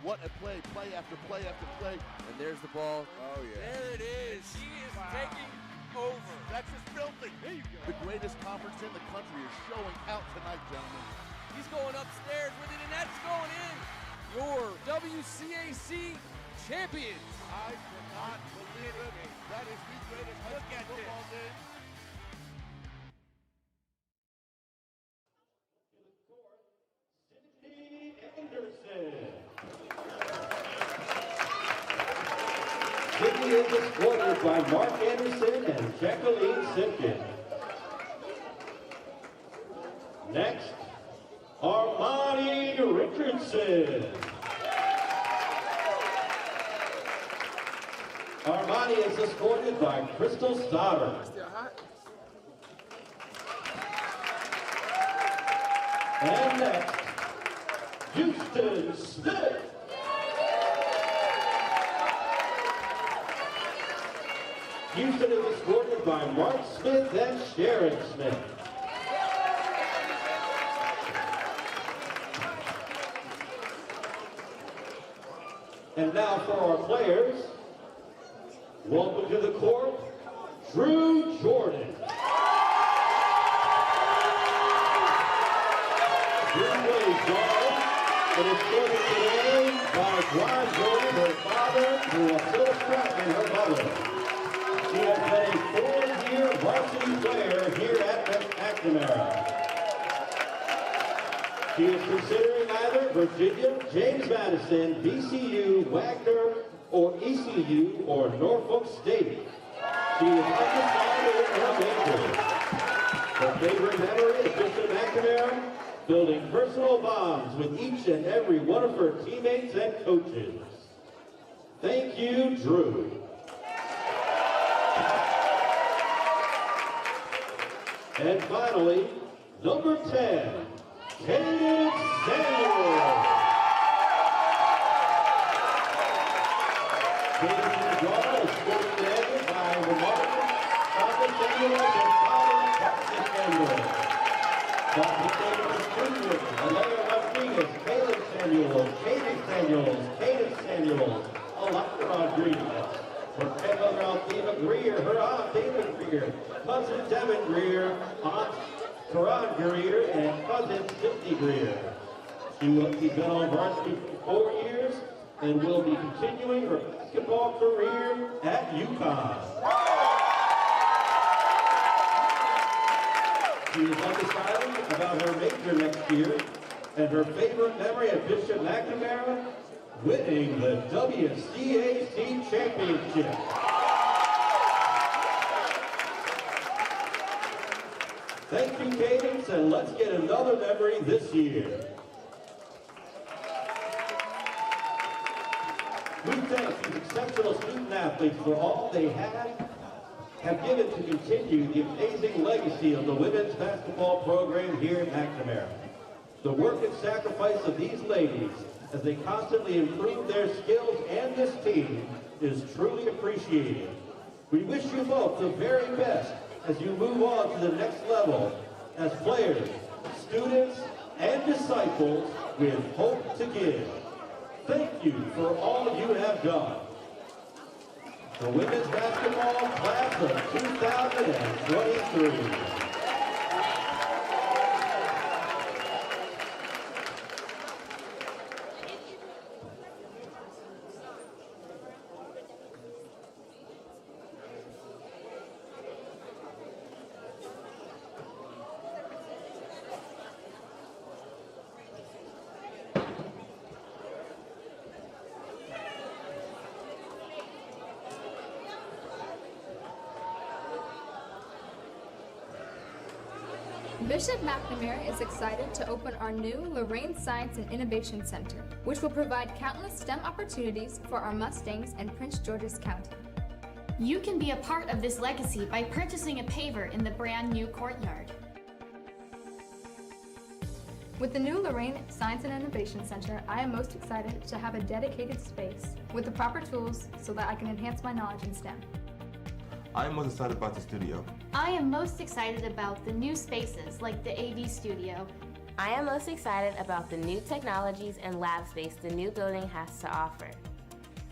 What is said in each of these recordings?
What a play, play after play after play. And there's the ball. Oh, yeah. There it is. He is taking over. That's just filthy. There you go. The greatest conference in the country is showing out tonight, gentlemen. He's going upstairs with it, and that's going in. Your WCAC champions. I cannot believe it. That is the greatest high school football game. Sydney is escorted by Mark Anderson and Jacqueline Simpkin. Next, Armani Richardson. Armani is escorted by Crystal Stoddard. And next, Houston Smith. Houston is escorted by Mark Smith and Sharon Smith. And now for our players, welcome to the court, Drew Jordan. Drew plays guard and is escorted today by Brian Jordan, her father, who is Phyllis Stratton, her mother. She has been a 4-year varsity player here at McNamara. She is considering either Virginia, James Madison, VCU, Wagner, or ECU, or Norfolk State. She is undecided in her major. Her favorite memory is Bishop McNamara, building personal bonds with each and every one of her teammates and coaches. Thank you, Drew. And finally, number 10, Caleb Samuel. Caleb is drawn, escorted today by remarkable Dr. Samuel and Father Patrick Samuel. Dr. Samuel Jr., Alea Rodriguez, Caleb Samuel, Katie Samuels, Caleb Samuels, Alaka Rodriguez. Her grandmother Althea Greer, her aunt David Greer, cousin Devin Greer, aunt Karan Greer, and cousin Cynthia Greer. She's been on varsity for 4 years and will be continuing her basketball career at UConn. She is undecided about her major next year, and her favorite memory of Bishop McNamara winning the WCAC championship. Thank you, Cadence, and let's get another memory this year. We thank these exceptional student athletes for all they have given to continue the amazing legacy of the women's basketball program here at McNamara. The work and sacrifice of these ladies as they constantly improve their skills and this team is truly appreciated. We wish you both the very best as you move on to the next level as players, students, and disciples with hope to give. Thank you for all you have done. The women's basketball class of 2023. Bishop McNamara is excited to open our new Lorraine Science and Innovation Center, which will provide countless STEM opportunities for our Mustangs and Prince George's County. You can be a part of this legacy by purchasing a paver in the brand new courtyard. With the new Lorraine Science and Innovation Center, I am most excited to have a dedicated space with the proper tools so that I can enhance my knowledge in STEM. I am most excited about the studio. I am most excited about the new spaces like the AV studio I am most excited about the new technologies and lab space the new building has to offer.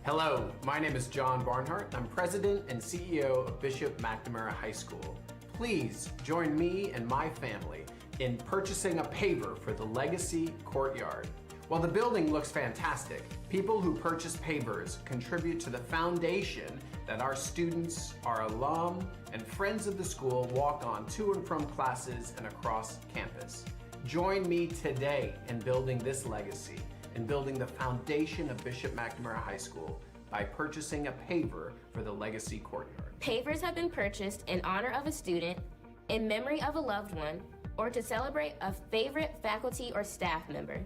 Hello, my name is John Barnhart. I'm president and CEO of Bishop McNamara High School. Please join me and my family in purchasing a paver for the Legacy Courtyard. While the building looks fantastic, people who purchase pavers contribute to the foundation that our students, our alum, and friends of the school walk on to and from classes and across campus. Join me today in building this legacy and building the foundation of Bishop McNamara High School by purchasing a paver for the Legacy Courtyard. Pavers have been purchased in honor of a student, in memory of a loved one, or to celebrate a favorite faculty or staff member.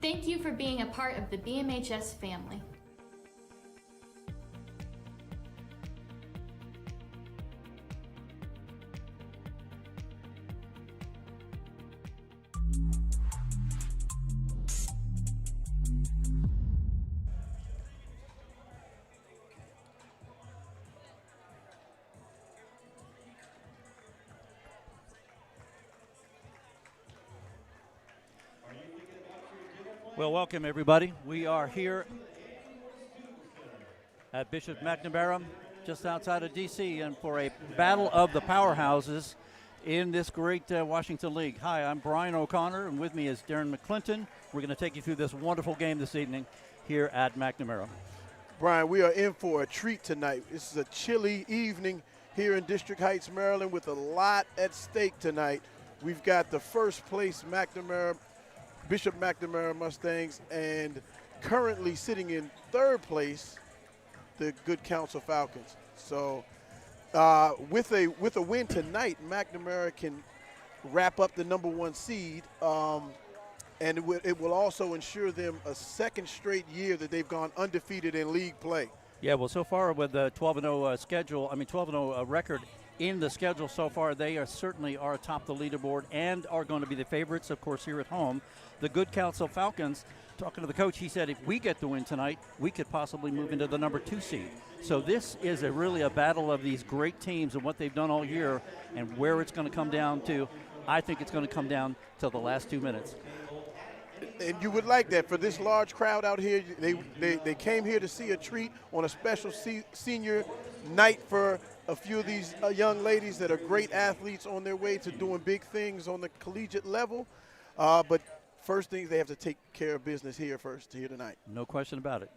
Thank you for being a part of the BMHS family. Well, welcome everybody. We are here at Bishop McNamara, just outside of D.C., and for a battle of the powerhouses in this great Washington League. Hi, I'm Brian O'Connor, and with me is Darren McClinton. We're going to take you through this wonderful game this evening here at McNamara. Brian, we are in for a treat tonight. This is a chilly evening here in District Heights, Maryland, with a lot at stake tonight. We've got the first place Bishop McNamara Mustangs, and currently sitting in third place, the Good Counsel Falcons. So with a win tonight, McNamara can wrap up the _1 seed, and it will also ensure them a second straight year that they've gone undefeated in league play. Yeah, well, so far with the 12-0 schedule, 12-0 record in the schedule so far, they certainly are atop the leaderboard and are going to be the favorites, of course, here at home. The Good Counsel Falcons, talking to the coach, he said if we get the win tonight, we could possibly move into the #2 seed. So this is really a battle of these great teams and what they've done all year, and where it's going to come down to. I think it's going to come down to the last 2 minutes. And you would like that for this large crowd out here. They came here to see a treat on a special senior night for a few of these young ladies that are great athletes on their way to doing big things on the collegiate level. But first things, they have to take care of business here tonight. No question about it.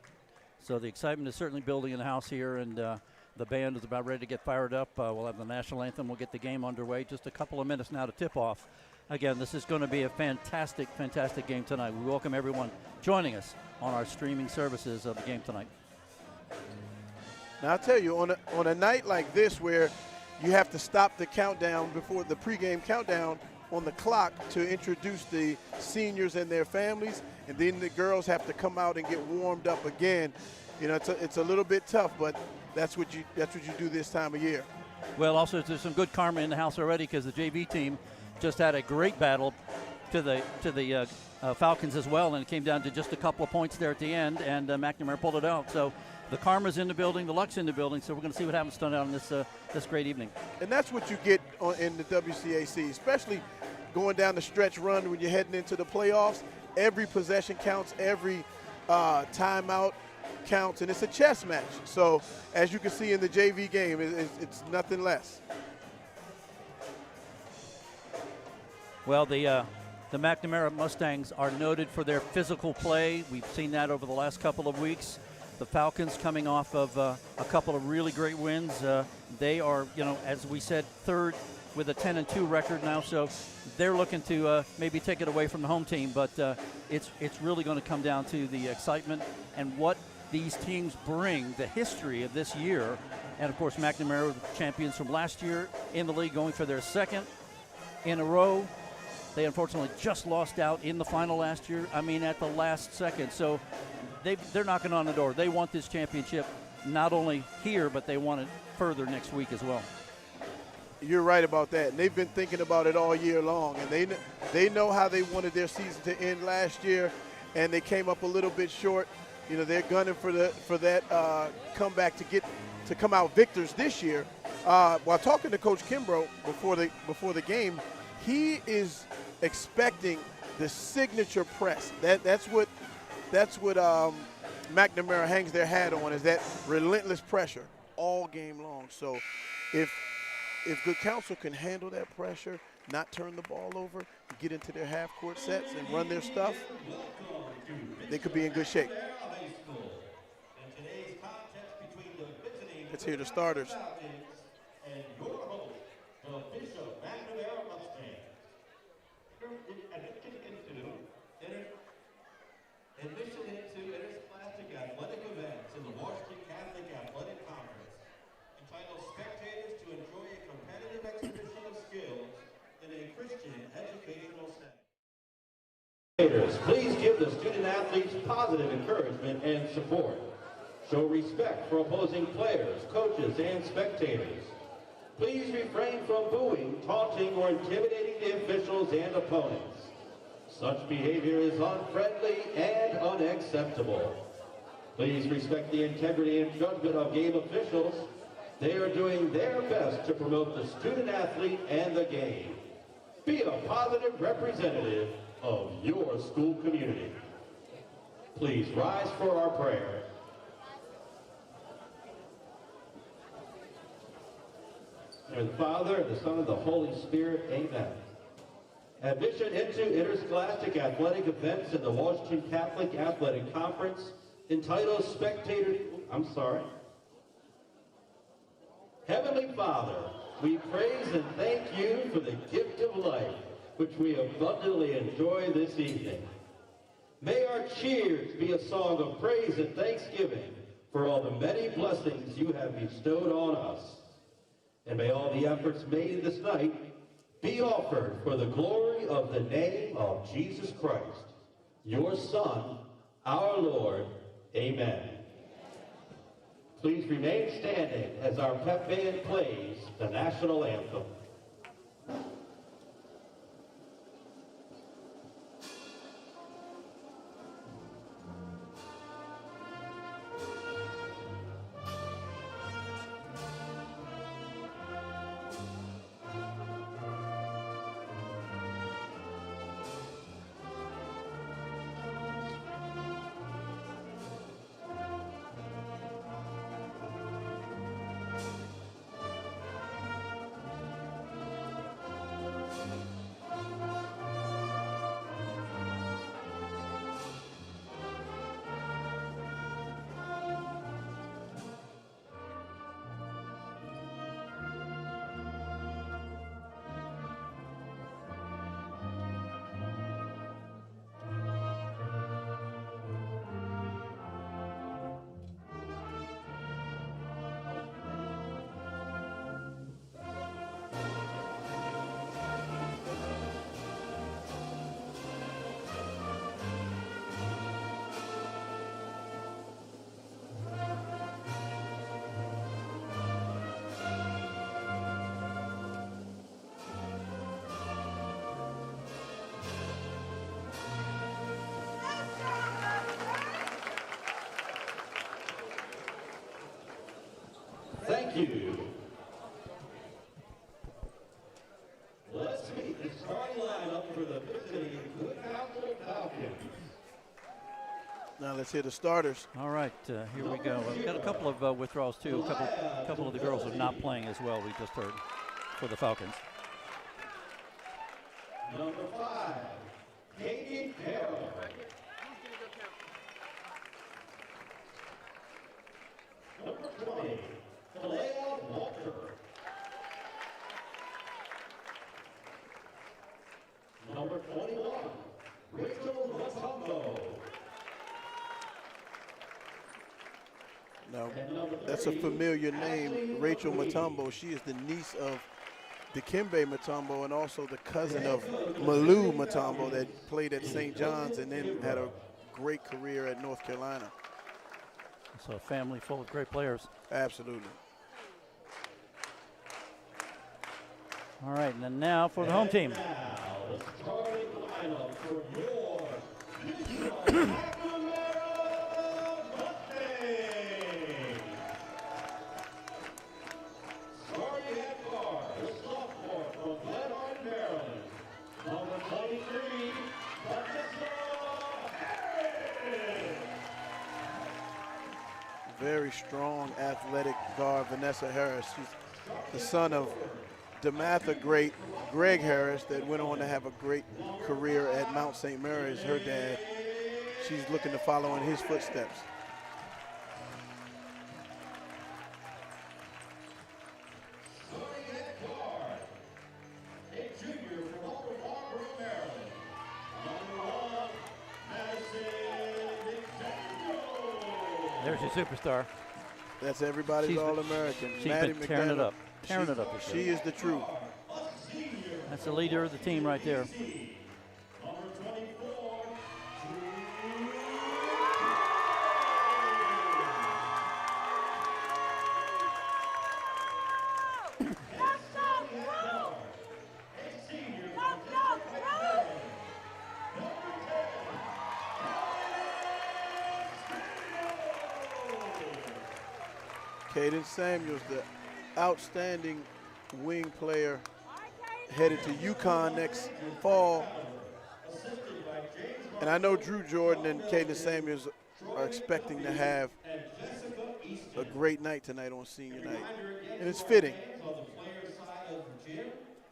So the excitement is certainly building in the house here, and the band is about ready to get fired up. We'll have the national anthem. We'll get the game underway. Just a couple of minutes now to tip off. Again, this is going to be a fantastic, fantastic game tonight. We welcome everyone joining us on our streaming services of the game tonight. Now, I'll tell you, on a night like this where you have to stop the countdown before the pregame countdown on the clock to introduce the seniors and their families, and then the girls have to come out and get warmed up again. You know, it's a little bit tough, but that's what you do this time of year. Well, also there's some good karma in the house already, because the JV team just had a great battle to the Falcons as well, and it came down to just a couple of points there at the end, and McNamara pulled it out. So the karma's in the building, the luck's in the building, so we're going to see what happens tonight on this great evening. And that's what you get in the WCAC, especially going down the stretch run when you're heading into the playoffs. Every possession counts, every timeout counts, and it's a chess match. So as you can see in the JV game, it's nothing less. Well, the McNamara Mustangs are noted for their physical play. We've seen that over the last couple of weeks. The Falcons coming off of a couple of really great wins. They are, as we said, third with a 10-2 record now, so they're looking to maybe take it away from the home team. But it's really going to come down to the excitement and what these teams bring, the history of this year. And, of course, McNamara champions from last year in the league, going for their second in a row. They unfortunately just lost out in the final last year, at the last second. So they're knocking on the door. They want this championship not only here, but they want it further next week as well. You're right about that. And they've been thinking about it all year long. And they know how they wanted their season to end last year, and they came up a little bit short. They're gunning for that comeback to come out victors this year. While talking to Coach Kimbrough before the game, he is expecting the signature press. That's what McNamara hangs their hat on, is that relentless pressure all game long. So if Good Counsel can handle that pressure, not turn the ball over, get into their half-court sets and run their stuff, they could be in good shape. Let's hear the starters. And your host, the Bishop McNamara Mustangs. Admission into interscholastic athletic events in the Washington Catholic Athletic Conference entitled Spectators to Enjoy a Competitive Exhibition of Skills in a Christian Educational Setting. Please give the student athletes positive encouragement and support. Show respect for opposing players, coaches, and spectators. Please refrain from booing, taunting, or intimidating the officials and opponents. Such behavior is unfriendly and unacceptable. Please respect the integrity and judgment of game officials. They are doing their best to promote the student athlete and the game. Be a positive representative of your school community. Please rise for our prayer. In the name of the Father, and the Son, and the Holy Spirit, amen. Admission into interscholastic athletic events in the Washington Catholic Athletic Conference entitled Heavenly Father, we praise and thank you for the gift of life, which we abundantly enjoy this evening. May our cheers be a song of praise and thanksgiving for all the many blessings you have bestowed on us. And may all the efforts made this night be offered for the glory of the name of Jesus Christ, your Son, our Lord. Amen. Please remain standing as our pep band plays the national anthem. Thank you. Let's meet the starting lineup for the visiting Good Counsel Falcons. Now let's hear the starters. All right, here we go. We've got a couple of withdrawals too. A couple of the girls are not playing as well. We just heard for the Falcons. Number 5, Katie Carroll. Number 20, Kalea Walker. Number 21, Rachel Matumbo. Now, that's a familiar name, Rachel Matumbo. She is the niece of Dikembe Mutombo and also the cousin of Malou Mutombo that played at St. John's and then had a great career at North Carolina. So a family full of great players. Absolutely. All right, and then now for the home team. Now, the starting lineup for your Bishop McNamara Mustangs. Starting at guard, the sophomore from Glenarm, Maryland, number 20, very strong, athletic guard, Vanessa Harris. She's the son of DeMatha great Greg Harris that went on to have a great career at Mount St. Mary's, her dad. She's looking to follow in his footsteps. There's your superstar. That's everybody's All-American. She's been tearing it up. Tearing it up. She is the truth. That's the leader of the team right there. Caden Samuels, the outstanding wing player, headed to UConn next fall. And I know Drew Jordan and Caden Samuels are expecting to have a great night tonight on senior night. And it's fitting.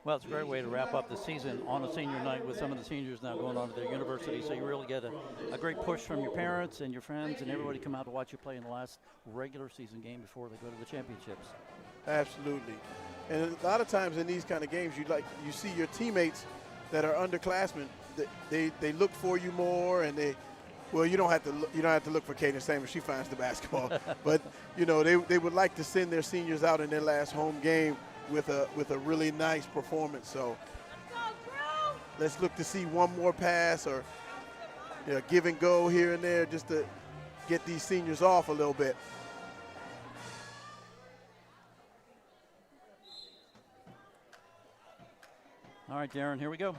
Well, it's a great way to wrap up the season on a senior night with some of the seniors now going on to their university. So you really get a great push from your parents and your friends and everybody come out to watch you play in the last regular season game before they go to the championships. Absolutely. And a lot of times in these kind of games, you see your teammates that are underclassmen. They look for you more, and you don't have to look for Caden Samuels. She finds the basketball, but they would like to send their seniors out in their last home game with a really nice performance. So let's look to see one more pass or give and go here and there just to get these seniors off a little bit. All right, Darren, here we go.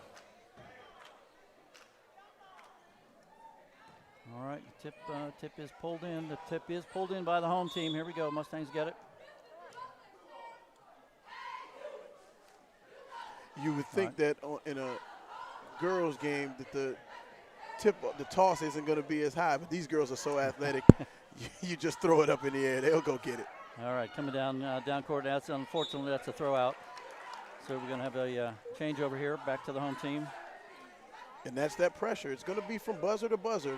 All right, tip is pulled in. The tip is pulled in by the home team. Here we go. Mustangs get it. You would think that in a girls' game that the toss isn't going to be as high, but these girls are so athletic. You just throw it up in the air, they'll go get it. All right, coming down court. That's unfortunately that's a throw out. So we're going to have a change over here, back to the home team. And that's that pressure. It's going to be from buzzer to buzzer.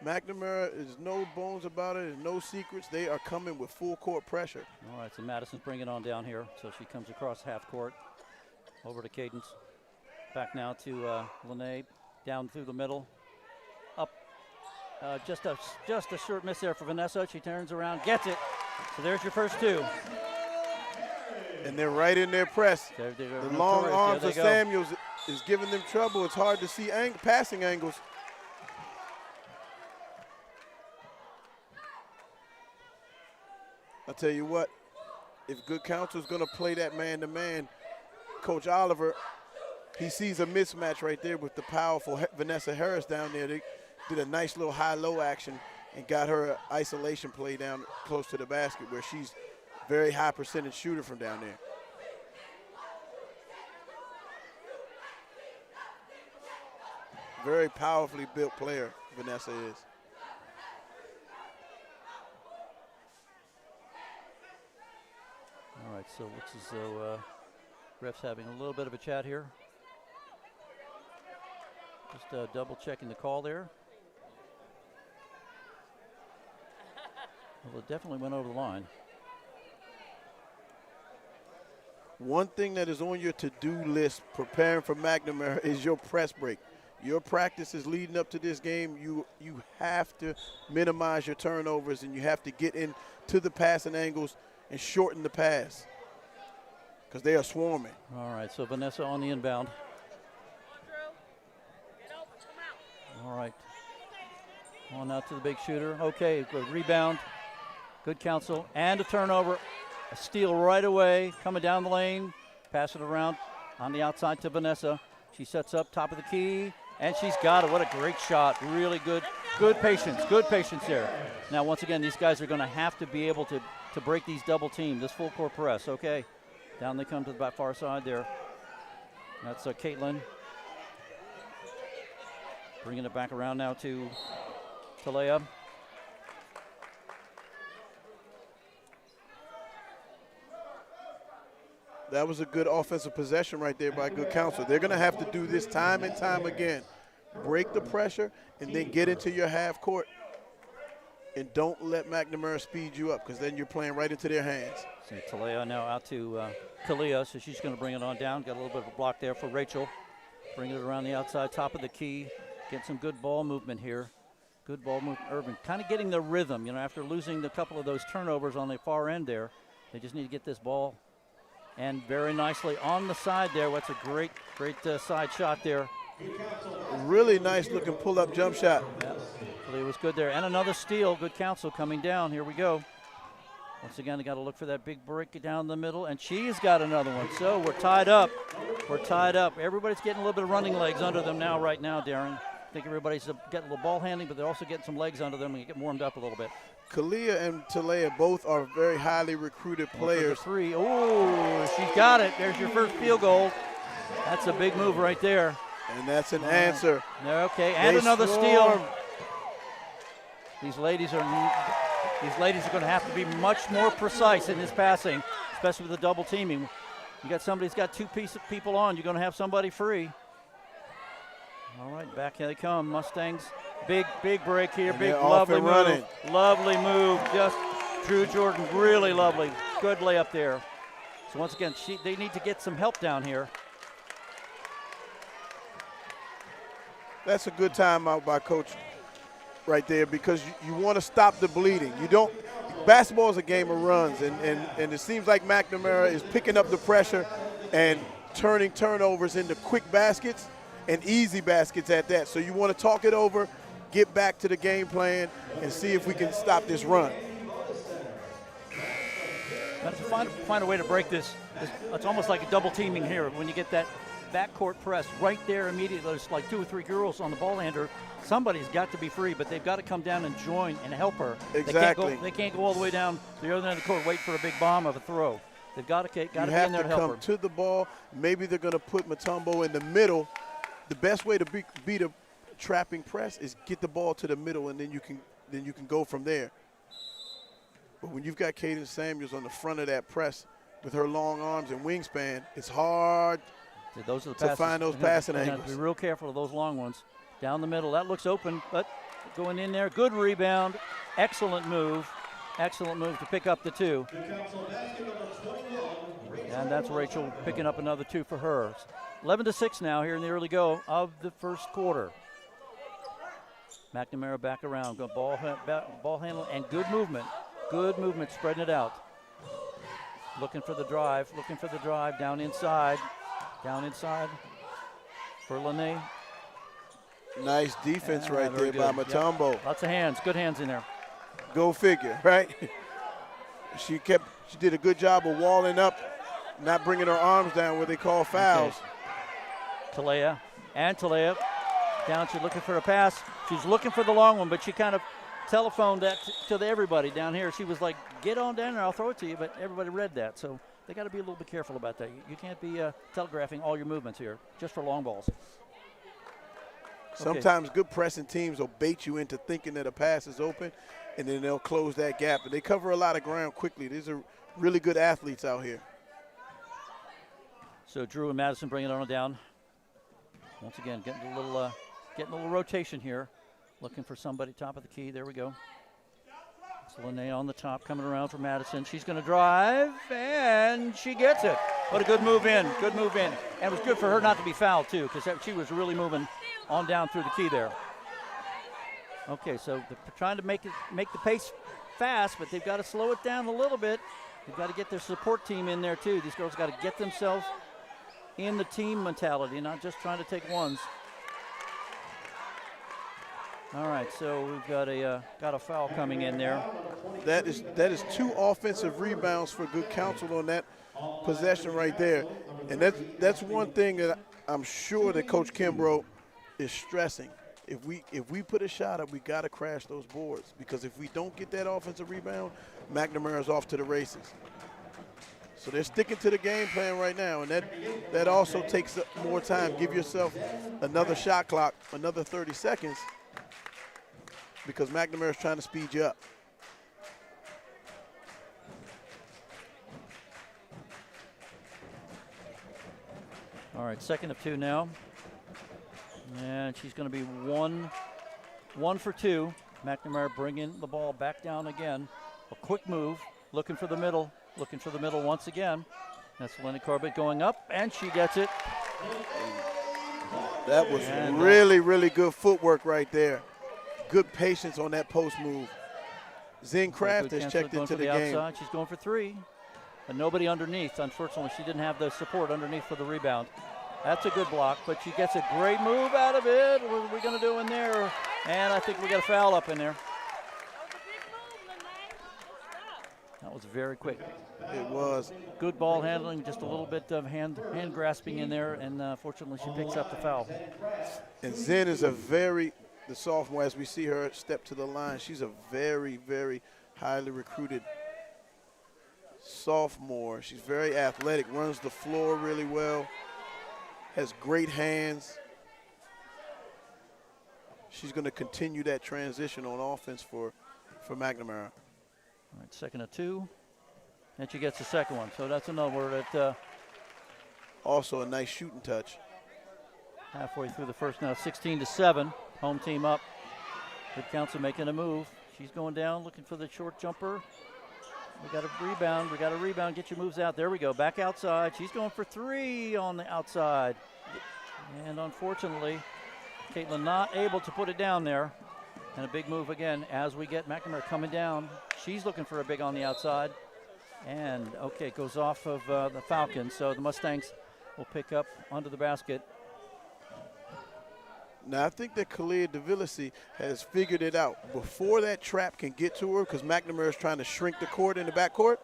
McNamara, there's no bones about it, there's no secrets. They are coming with full court pressure. All right, so Madison's bringing it on down here. So she comes across half court. Over to Cadence. Back now to Lene. Down through the middle. Up. Just a short miss there for Vanessa. She turns around, gets it. So there's your first two. And they're right in their press. The long arms of Samuels is giving them trouble. It's hard to see passing angles. I'll tell you what, if Good Counsel is going to play that man-to-man, Coach Oliver, he sees a mismatch right there with the powerful Vanessa Harris down there. They did a nice little high-low action and got her an isolation play down close to the basket where she's very high percentage shooter from down there. Very powerfully built player, Vanessa is. All right, so it looks as though ref's having a little bit of a chat here. Just double checking the call there. Well, it definitely went over the line. One thing that is on your to-do list preparing for McNamara is your press break. Your practices leading up to this game, you have to minimize your turnovers and you have to get into the passing angles and shorten the pass because they are swarming. All right, so Vanessa on the inbound. All right. On out to the big shooter. Okay, good rebound. Good Counsel and a turnover. A steal right away, coming down the lane. Pass it around on the outside to Vanessa. She sets up top of the key, and she's got it. What a great shot. Really good patience. Good patience there. Now, once again, these guys are going to have to be able to break these double team, this full court press. Okay. Down they come to the far side there. That's Caitlin. Bringing it back around now to Leah. That was a good offensive possession right there by Good Counsel. They're going to have to do this time and time again. Break the pressure and then get into your half court. And don't let McNamara speed you up, because then you're playing right into their hands. See Talia now out to Kalia, so she's going to bring it on down. Got a little bit of a block there for Rachel. Bringing it around the outside, top of the key. Get some good ball movement here. Good ball movement, Urban. Kind of getting the rhythm, you know, after losing a couple of those turnovers on the far end there. They just need to get this ball. And very nicely on the side there. What's a great side shot there. Really nice looking pull-up jump shot. Yeah, it was good there. And another steal. Good Counsel coming down. Here we go. Once again, they got to look for that big break down the middle. And she's got another one. So we're tied up. We're tied up. Everybody's getting a little bit of running legs under them now, right now, Darren. I think everybody's getting a little ball handling, but they're also getting some legs under them and get warmed up a little bit. Kalia and Talia both are very highly recruited players. Three. Oh, she's got it. There's your first field goal. That's a big move right there. And that's an answer. Okay, and another steal. These ladies are going to have to be much more precise in this passing, especially with the double teaming. You got somebody's got two people on. You're going to have somebody free. All right, back here they come. Mustangs, big break here. And big, lovely move. Running. Lovely move. Just Drew Jordan, really lovely. Good layup there. So once again, they need to get some help down here. That's a good timeout by Coach right there, because you want to stop the bleeding. You don't. Basketball is a game of runs, and it seems like McNamara is picking up the pressure and turning turnovers into quick baskets and easy baskets at that. So you want to talk it over, get back to the game plan, and see if we can stop this run. Got to find a way to break this. It's almost like a double teaming here when you get that backcourt press right there immediately. There's like 2 or 3 girls on the ball handler. Somebody's got to be free, but they've got to come down and join and help her. Exactly. They can't go all the way down the other end of the court, wait for a big bomb of a throw. They've got to be in there to help her. You have to come to the ball. Maybe they're going to put Mutombo in the middle. The best way to beat a trapping press is get the ball to the middle, and then you can go from there. But when you've got Kaden Samuels on the front of that press with her long arms and wingspan, it's hard to find those passing angles. Be real careful of those long ones. Down the middle, that looks open, but going in there. Good rebound. Excellent move to pick up the 2. And that's Rachel picking up another 2 for her. 11-6 now here in the early go of the first quarter. McNamara back around, go ball handle, and good movement. Good movement, spreading it out. Looking for the drive, down inside for Lene. Nice defense right there by Mutombo. Yep. Lots of hands, good hands in there. Go figure, right? She did a good job of walling up, not bringing her arms down where they call fouls. Okay. Talia down, she's looking for a pass. She's looking for the long one, but she kind of telephoned that to everybody down here. She was like, get on down there, I'll throw it to you, but everybody read that. So they got to be a little bit careful about that. You can't be telegraphing all your movements here, just for long balls. Sometimes good pressing teams will bait you into thinking that a pass is open, and then they'll close that gap. And they cover a lot of ground quickly. These are really good athletes out here. So Drew and Madison bring it on down. Once again, getting a little rotation here. Looking for somebody top of the key. There we go. It's Lene on the top, coming around for Madison. She's going to drive, and she gets it. What a good move in. Good move in. And it was good for her not to be fouled, too, because she was really moving on down through the key there. Okay, so they're trying to make the pace fast, but they've got to slow it down a little bit. They've got to get their support team in there, too. These girls got to get themselves in the team mentality, not just trying to take ones. All right, so we've got a foul coming in there. That is 2 offensive rebounds for Good Counsel on that possession right there, and that's one thing that I'm sure that Coach Kimbrough is stressing. If we put a shot up, we got to crash those boards, because if we don't get that offensive rebound, McNamara's off to the races. So they're sticking to the game plan right now, and that also takes up more time. Give yourself another shot clock, another 30 seconds. Because McNamara is trying to speed you up. All right, 2nd of 2 now. And she's going to be one for 2. McNamara bringing the ball back down again. A quick move, looking for the middle once again. That's Lenny Corbett going up, and she gets it. That was really, really good footwork right there. Good patience on that post move. Zen Craft has checked into the game. Outside. She's going for 3. But nobody underneath. Unfortunately, she didn't have the support underneath for the rebound. That's a good block, but she gets a great move out of it. What are we going to do in there? And I think we got a foul up in there. That was very quick. It was. Good ball handling, just a little bit of hand grasping in there, and fortunately she picks up the foul. And Zen is the sophomore, as we see her step to the line, she's a very, very highly recruited sophomore. She's very athletic, runs the floor really well, has great hands. She's going to continue that transition on offense for McNamara. All right, 2nd of 2. And she gets the second one. So that's another word that also a nice shooting touch. Halfway through the first now, 16-7. Home team up. Good Counsel making a move. She's going down, looking for the short jumper. We got a rebound. Get your moves out. There we go. Back outside. She's going for 3 on the outside. And unfortunately, Caitlin not able to put it down there. And a big move again as we get McNamara coming down. She's looking for a big on the outside. And, okay, it goes off of the Falcons. So the Mustangs will pick up under the basket. Now, I think that Kalia DeVillisi has figured it out. Before that trap can get to her, because McNamara is trying to shrink the court in the backcourt,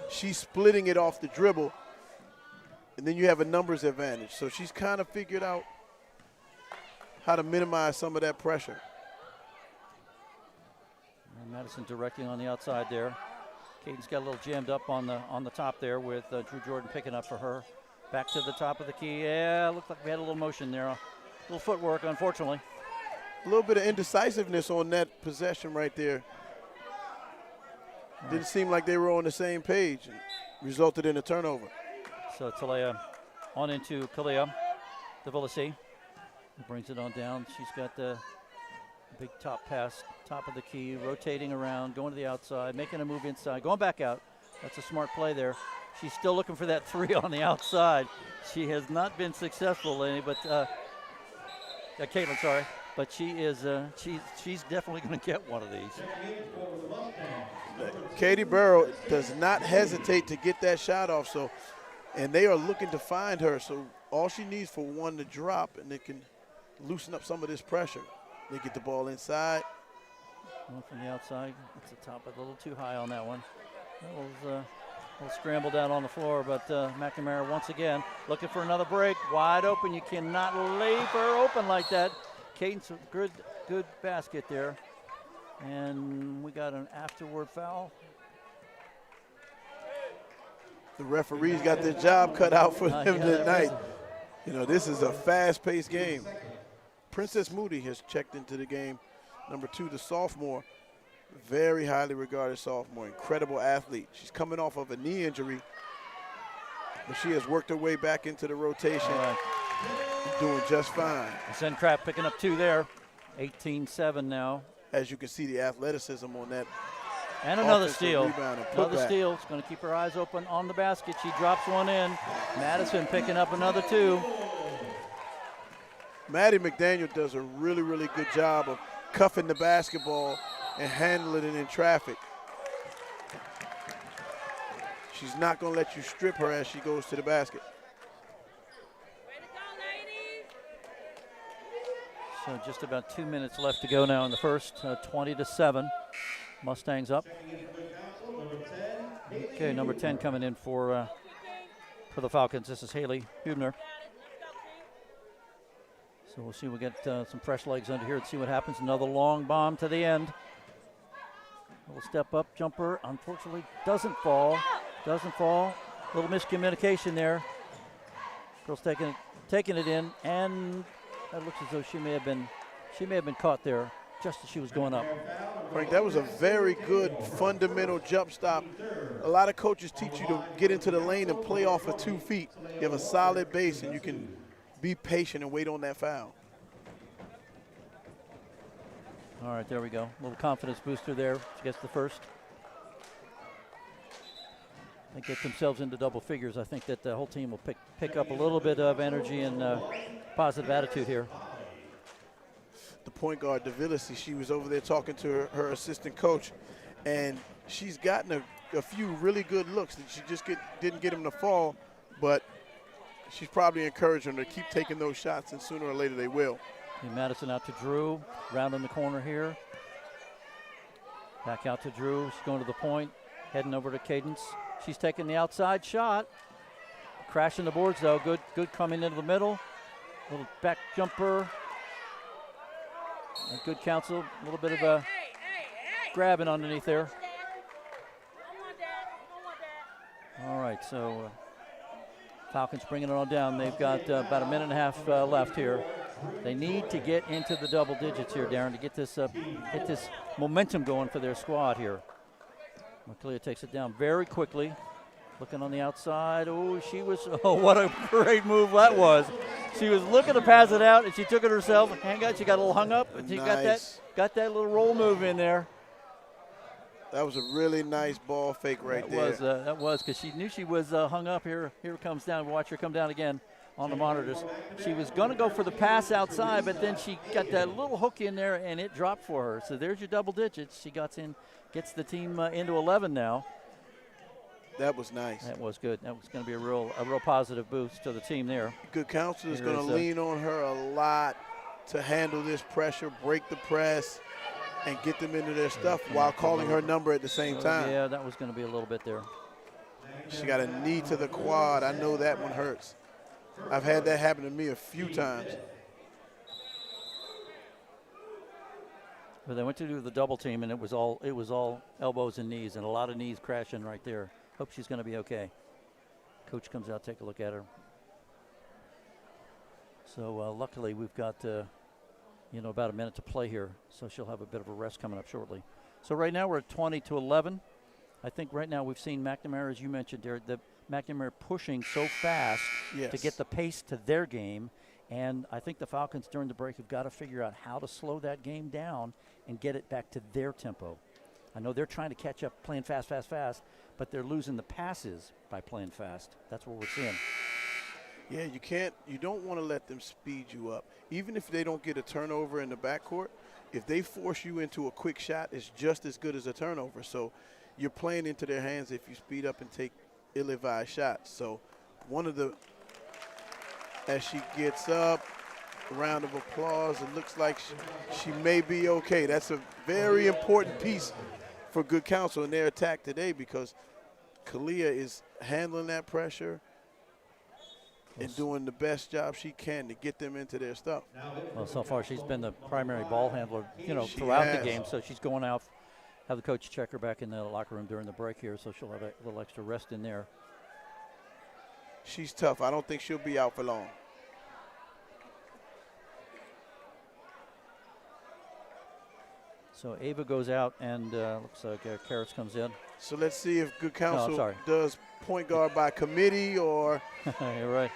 she's splitting it off the dribble, and then you have a numbers advantage. So she's kind of figured out how to minimize some of that pressure. And Madison directing on the outside there. Caden's got a little jammed up on the top there with Drew Jordan picking up for her. Back to the top of the key. Yeah, looked like we had a little motion there. A little footwork, unfortunately. A little bit of indecisiveness on that possession right there. Didn't seem like they were on the same page and resulted in a turnover. So Talea on into Kalia DeVillisi. Brings it on down. She's got the big top pass, top of the key, rotating around, going to the outside, making a move inside, going back out. That's a smart play there. She's still looking for that 3 on the outside. She has not been successful, Lenny, but Caitlin, sorry. But she is she's definitely going to get one of these. Katie Burrow does not hesitate to get that shot off, and they are looking to find her. So all she needs for one to drop, and it can loosen up some of this pressure. They get the ball inside. One from the outside. It's the top, a little too high on that one. That was a little scrambled out on the floor, but McNamara once again looking for another break. Wide open. You cannot leave her open like that. Caden's good basket there. And we got an afterward foul. The referees got their job cut out for them tonight. You know, this is a fast-paced game. Princess Moody has checked into the game. Number 2, the sophomore, very highly regarded sophomore, incredible athlete. She's coming off of a knee injury, but she has worked her way back into the rotation, doing just fine. Zen Craft picking up 2 there, 18-7 now. As you can see, the athleticism on that. And another steal. Another steal. It's going to keep her eyes open on the basket. She drops one in. Madison picking up another 2. Maddie McDaniel does a really, really good job of cuffing the basketball and handling it in traffic. She's not going to let you strip her as she goes to the basket. So just about 2 minutes left to go now in the first, 20-7. Mustangs up. Okay, number 10 coming in for the Falcons. This is Haley Hubner. So we'll see. We'll get some fresh legs under here and see what happens. Another long bomb to the end. A little step up jumper. Unfortunately, doesn't fall. Doesn't fall. A little miscommunication there. Girl's taking it in, and that looks as though she may have been caught there just as she was going up. Frank, that was a very good fundamental jump stop A lot of coaches teach you to get into the lane and play off of 2 feet. You have a solid base, and you can be patient and wait on that foul. All right, there we go. A little confidence booster there. She gets the first. They get themselves into double figures. I think that the whole team will pick up a little bit of energy and positive attitude here. The point guard, DeVillisi, she was over there talking to her assistant coach, and she's gotten a few really good looks. She just didn't get them to fall, but she's probably encouraging them to keep taking those shots, and sooner or later they will. And Madison out to Drew, round in the corner here. Back out to Drew, she's going to the point, heading over to Cadence. She's taking the outside shot. Crashing the boards though, good coming into the middle. Little back jumper. And Good Counsel, a little bit of a grabbing underneath there. All right, so Falcons bringing it on down. They've got about a minute and a half left here. They need to get into the double digits here, Darren, to get this momentum going for their squad here. McClea takes it down very quickly. Looking on the outside. Oh, what a great move that was. She was looking to pass it out, and she took it herself. She got a little hung up, and she nice. got that little roll move in there. That was a really nice ball fake right there. That was because she knew she was hung up. Here it comes down. Watch her come down again on the monitors. She was going to go for the pass outside, but then she got that little hook in there, and it dropped for her. So there's your double digits. She gets the team into 11 now. That was nice. That was good. That was going to be a real positive boost to the team there. Good Counsel is going to lean on her a lot to handle this pressure, break the press, and get them into their stuff while calling her number at the same time. Yeah, that was going to be a little bit there. She got a knee to the quad. I know that one hurts. I've had that happen to me a few times. But they went to do the double team, and it was all elbows and knees, and a lot of knees crashing right there. Hope she's going to be okay. Coach comes out, take a look at her. So luckily we've got about a minute to play here, so she'll have a bit of a rest coming up shortly. So right now we're at 20-11. I think right now we've seen McNamara, as you mentioned, the McNamara pushing so fast to get the pace to their game. And I think the Falcons during the break have got to figure out how to slow that game down and get it back to their tempo. I know they're trying to catch up playing fast, but they're losing the passes by playing fast. That's what we're seeing. Yeah, you don't want to let them speed you up. Even if they don't get a turnover in the backcourt, if they force you into a quick shot, it's just as good as a turnover. So you're playing into their hands if you speed up and take ill-advised shots. So as she gets up, a round of applause. It looks like she may be okay. That's a very important piece for Good Counsel in their attack today, because Kalia is handling that pressure and doing the best job she can to get them into their stuff. Well, so far she's been the primary ball handler, throughout the game. So she's going out, have the coach check her back in the locker room during the break here, so she'll have a little extra rest in there. She's tough. I don't think she'll be out for long. So Ava goes out, and looks like Karras comes in. So let's see if Good Counsel does point guard by committee or. You're right.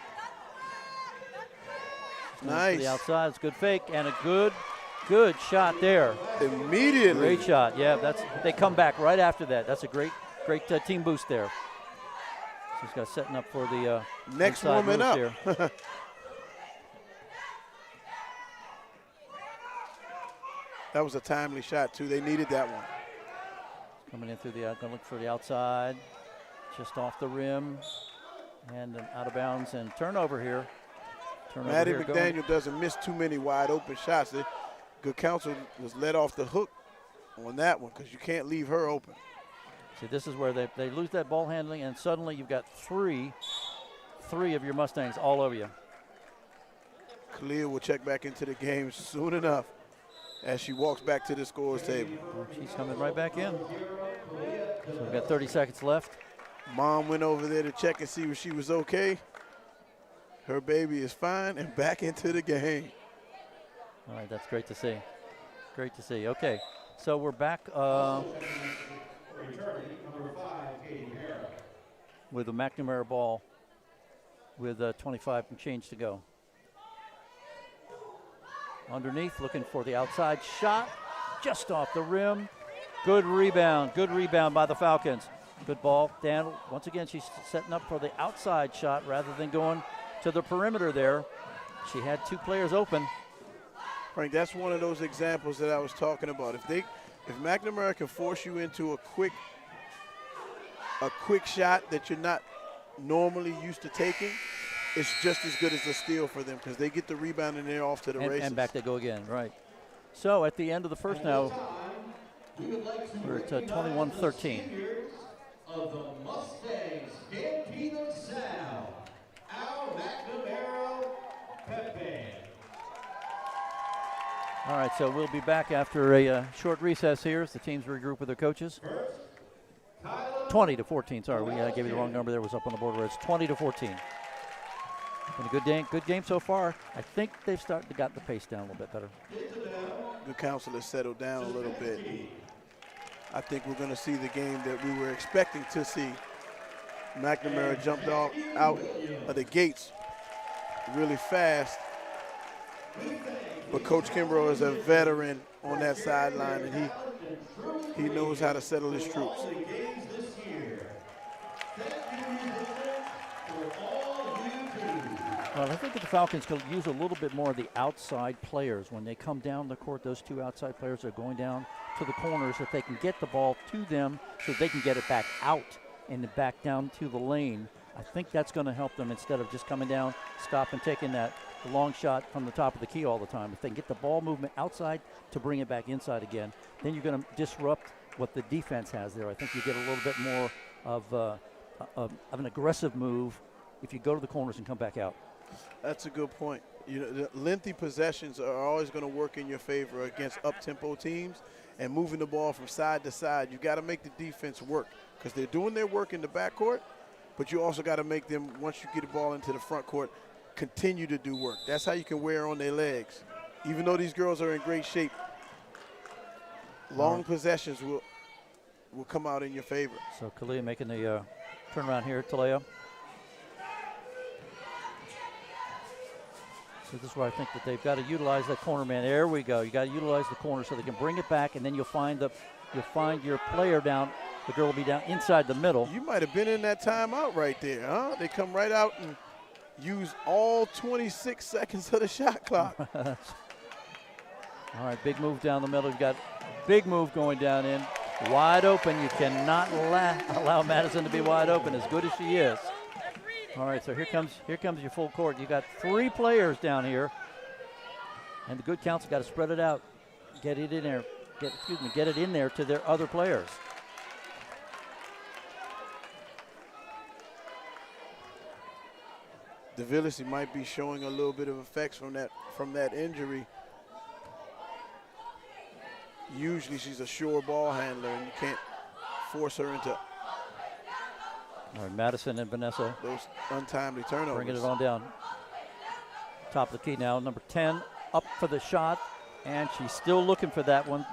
Nice. To the outside, it's good fake, and a good shot there. Immediately. Great shot. Yeah, they come back right after that. That's a great team boost there. She's got setting up for the next woman up here. That was a timely shot, too. They needed that one. Coming in through going to look for the outside. Just off the rim. And out of bounds and turnover here. Maddie McDaniel doesn't miss too many wide open shots. Good Counsel was let off the hook on that one, because you can't leave her open. See, this is where they lose that ball handling, and suddenly you've got three of your Mustangs all over you. Kalia will check back into the game soon enough as she walks back to the scores table. Well, she's coming right back in. So we've got 30 seconds left. Mom went over there to check and see if she was okay. Her baby is fine and back into the game. All right, that's great to see. Great to see. Okay, so we're back. with the McNamara ball with 25 and change to go. Underneath, looking for the outside shot, just off the rim. Good rebound by the Falcons. Good ball. Dan, once again, she's setting up for the outside shot rather than going to the perimeter there. She had 2 players open. Frank, that's one of those examples that I was talking about. If McNamara can force you into a quick shot that you're not normally used to taking, it's just as good as a steal for them because they get the rebound and they're off to the races. And back they go again, right. So at the end of the first now, we're at 21-13. Of the Mustangs, Stampede of Sound, Al McNamara Pepe. All right, so we'll be back after a short recess here as the teams regroup with their coaches. 20-14, sorry, we gave you the wrong number there. It was up on the board where it's 20-14. Been a good game so far. I think they've got the pace down a little bit better. Good Counsel has settled down a little bit. I think we're going to see the game that we were expecting to see. McNamara jumped out of the gates really fast. But Coach Kimbrough is a veteran on that sideline, and he knows how to settle his troops. Well, I think that the Falcons could use a little bit more of the outside players. When they come down the court, those 2 outside players are going down to the corners. If they can get the ball to them so they can get it back out and back down to the lane, I think that's going to help them instead of just coming down, stop and taking that long shot from the top of the key all the time. If they can get the ball movement outside to bring it back inside again, then you're going to disrupt what the defense has there. I think you get a little bit more of an aggressive move if you go to the corners and come back out. That's a good point. You know, the lengthy possessions are always going to work in your favor against up-tempo teams, and moving the ball from side to side, you got to make the defense work because they're doing their work in the backcourt, but you also got to make them, once you get the ball into the front court, continue to do work. That's how you can wear on their legs. Even though these girls are in great shape, long possessions will come out in your favor. So Kalia making the turnaround here, Taleo. So this is where I think that they've got to utilize that corner man. There we go. You got to utilize the corner so they can bring it back, and then you'll find your player down. The girl will be down inside the middle. You might have been in that timeout right there, huh? They come right out and use all 26 seconds of the shot clock. All right, big move down the middle. You've got big move going down in. Wide open. You cannot allow Madison to be wide open, as good as she is. All right, so here comes your full court. You got 3 players down here, and the Good Counsel got to spread it out, get it in there, get it in there to their other players. DeVillis might be showing a little bit of effects from that injury. Usually she's a sure ball handler, and you can't force her into all right, Madison and Vanessa. Those untimely turnovers. Bringing it on down. Top of the key now. Number 10 up for the shot, and she's still looking for that one.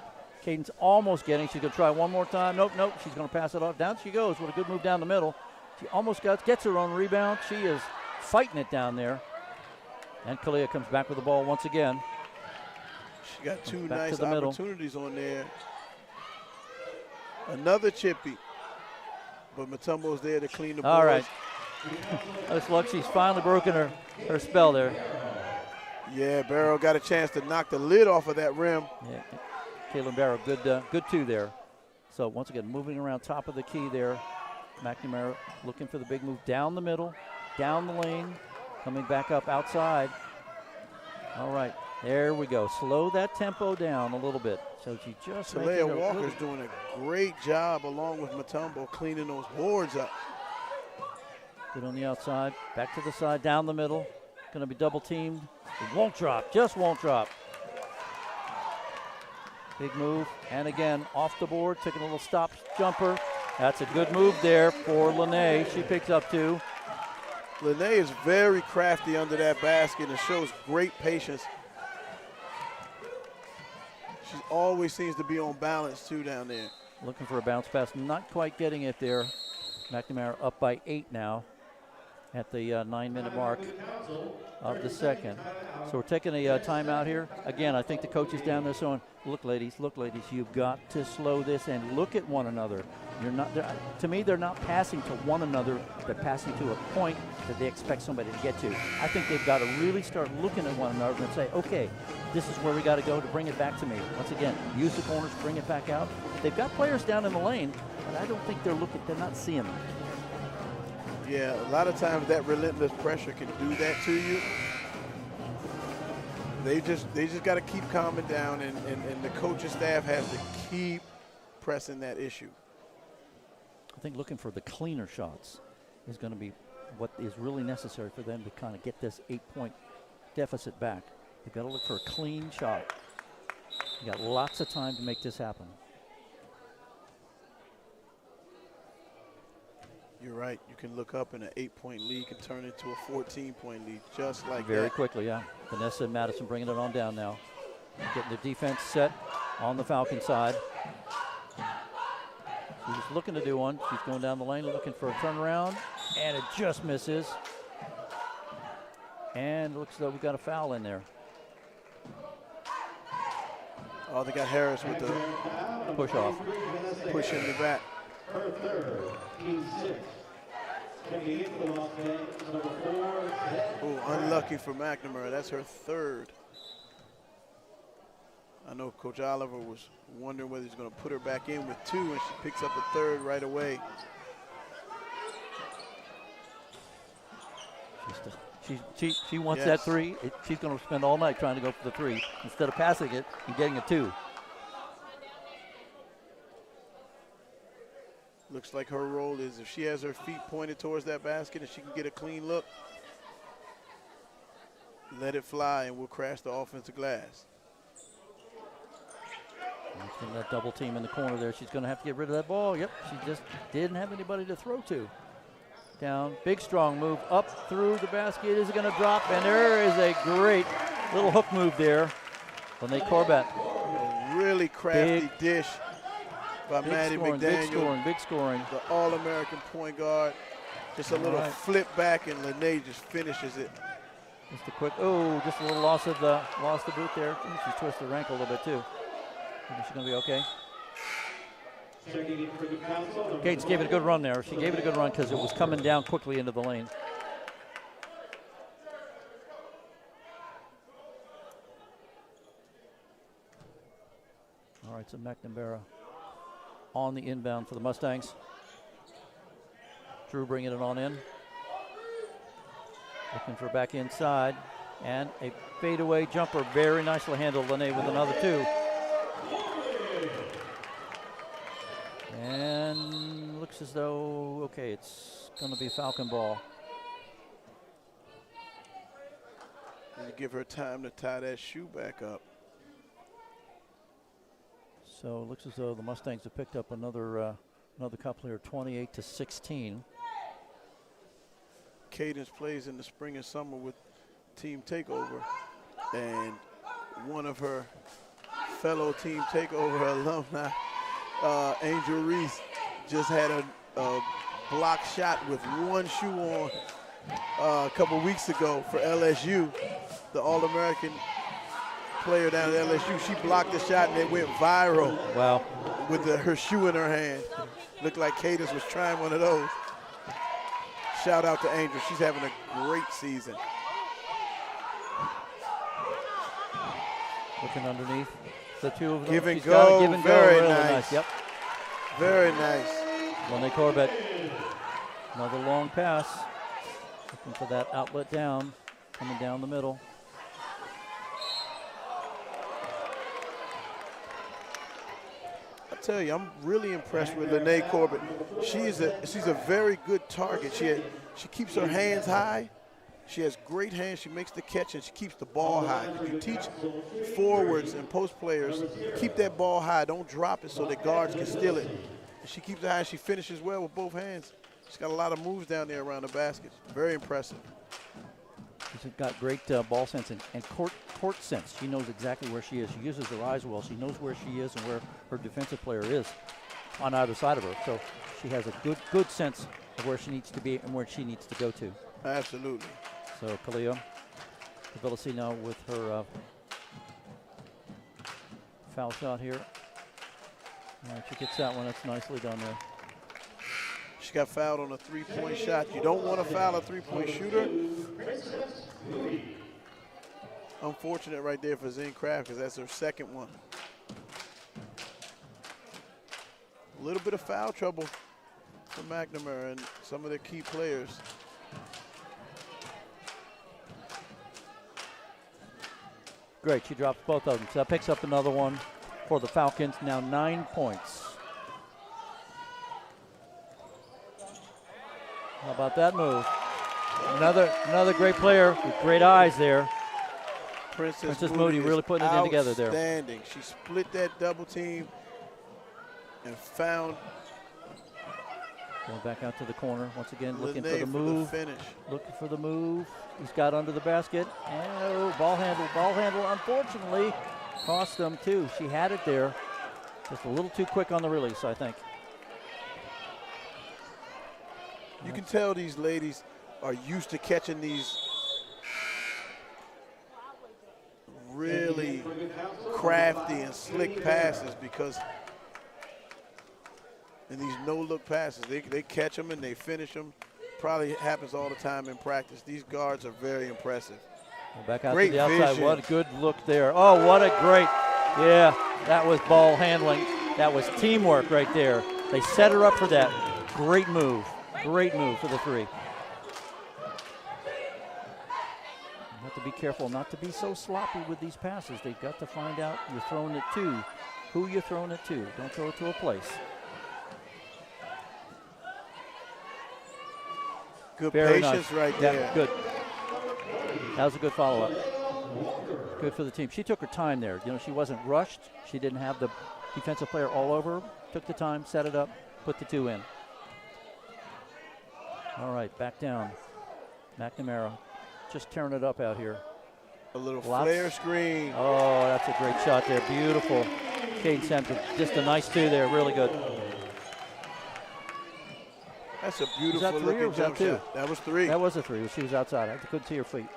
Caden's almost getting. She's going to try one more time. Nope. She's going to pass it off. Down she goes with a good move down the middle. She almost gets her own rebound. She is fighting it down there. And Kalia comes back with the ball once again. She got 2 nice opportunities on there. Another chippy. But Matumbo's there to clean the boards. All right. Looks like she's finally broken her spell there. Yeah, Barrow got a chance to knock the lid off of that rim. Yeah, Caitlin Barrow, good 2 there. So once again, moving around top of the key there. McNamara looking for the big move down the middle, down the lane, coming back up outside. All right, there we go. Slow that tempo down a little bit. So she just Talea Walker's doing a great job along with Mutombo cleaning those boards up. Good on the outside, back to the side, down the middle. Going to be double teamed. It won't drop, just won't drop. Big move, and again, off the board, taking a little stop jumper. That's a good move there for Lene. She picks up 2. Lene is very crafty under that basket and shows great patience. She always seems to be on balance, too, down there. Looking for a bounce pass, not quite getting it there. McNamara up by 8 now at the 9-minute mark of the second. So we're taking a timeout here. Again, I think the coach is down there saying, look, ladies, you've got to slow this and look at one another. You're not. To me, they're not passing to one another. They're passing to a point that they expect somebody to get to. I think they've got to really start looking at one another and say, okay, this is where we got to go to bring it back to me. Once again, use the corners, bring it back out. They've got players down in the lane, but I don't think they're not seeing them. Yeah, a lot of times that relentless pressure can do that to you. They just got to keep calming down, and the coaching staff has to keep pressing that issue. I think looking for the cleaner shots is going to be what is really necessary for them to kind of get this 8-point deficit back. They've got to look for a clean shot. You got lots of time to make this happen. You're right. You can look up and an 8-point lead can turn into a 14-point lead just like that. Very quickly, yeah. Vanessa and Madison bringing it on down now. Getting the defense set on the Falcon side. She's looking to do one. She's going down the lane looking for a turnaround, and it just misses. And it looks as though we've got a foul in there. Oh, they got Harris with the push off. Push in the back. Her third, team 6. Coming in for the Mustangs, number 4. Oh, unlucky for McNamara. That's her third. I know Coach Oliver was wondering whether he's going to put her back in with 2, and she picks up a third right away. She wants that 3. She's going to spend all night trying to go for the 3 instead of passing it and getting a 2. Looks like her role is if she has her feet pointed towards that basket and she can get a clean look, let it fly and we'll crash the offensive glass. And that double team in the corner there. She's going to have to get rid of that ball. Yep, she just didn't have anybody to throw to. Down, big strong move up through the basket. Is it going to drop? And there is a great little hook move there. Lene Corbett. A really crafty dish by Maddie McDaniel. Big scoring. The All-American point guard. Just a little flip back, and Lene just finishes it. Just a quick, just a little lost the boot there. She twisted her ankle a little bit too. Is she going to be okay? Gates gave it a good run there. She gave it a good run because it was coming down quickly into the lane. All right, so McNamara on the inbound for the Mustangs. Drew bringing it on in. Looking for back inside. And a fadeaway jumper. Very nicely handled. Lene with another 2. And looks as though, okay, it's going to be Falcon ball. And give her time to tie that shoe back up. So it looks as though the Mustangs have picked up another couple here, 28-16. Cadence plays in the spring and summer with Team Takeover, and one of her fellow Team Takeover alumni, Angel Reese, just had a block shot with one shoe on a couple weeks ago for LSU. The All-American player down at LSU, she blocked the shot and it went viral. Wow. With her shoe in her hand. Looked like Cadence was trying one of those. Shout out to Angel. She's having a great season. Looking underneath. The 2 of them. Give and She's go. Give and Very go. Really nice. Yep. Very nice. Lene Corbett. Another long pass. Looking for that outlet down. Coming down the middle. I tell you, I'm really impressed with Lene Corbett. She's a very good target. She keeps her hands high. She has great hands. She makes the catch and she keeps the ball high. You teach forwards and post players, keep that ball high. Don't drop it so that guards can steal it. She keeps it high and she finishes well with both hands. She's got a lot of moves down there around the basket. Very impressive. She's got great ball sense and court sense. She knows exactly where she is. She uses her eyes well. She knows where she is and where her defensive player is on either side of her. So she has a good sense of where she needs to be and where she needs to go to. Absolutely. So Kalia Tbilisi now with her foul shot here. All right, she gets that one. That's nicely done there. She got fouled on a three-point shot. You don't want to foul a three-point shooter. Unfortunate right there for Zane Kraft because that's her second one. A little bit of foul trouble for McNamara and some of their key players. Great, she drops both of them. So that picks up another one for the Falcons. Now 9 points. How about that move? Another great player with great eyes there. Princess Moody really putting it in together there. Outstanding. She split that double team and found. Going back out to the corner once again, looking for Lene the move. For the finish. Looking for the move. He's got under the basket. And oh, ball handle. Unfortunately, cost them too. She had it there, just a little too quick on the release, I think. You can tell these ladies are used to catching these really crafty and slick passes because in these no-look passes, they catch them and they finish them. Probably happens all the time in practice. These guards are very impressive. Back out great to the outside. vision. What a good look there. Oh, what a great, yeah, that was ball handling. That was teamwork right there. They set her up for that. Great move for the three. You have to be careful not to be so sloppy with these passes. They've got to find out you're throwing it to, who you're throwing it to. Don't throw it to a place. Good Very patience nice. right there. Yeah, good. That was a good follow-up. Good for the team. She took her time there. You know, she wasn't rushed. She didn't have the defensive player all over her. Took the time, set it up, put the two in. All right, back down. McNamara just tearing it up out here. A little flare screen. Oh, that's a great shot there. Beautiful. Caden Sampson, just a nice two there. Really good. That's a beautiful looking jump shot. That was three. That was a three. She was outside. I couldn't see her feet.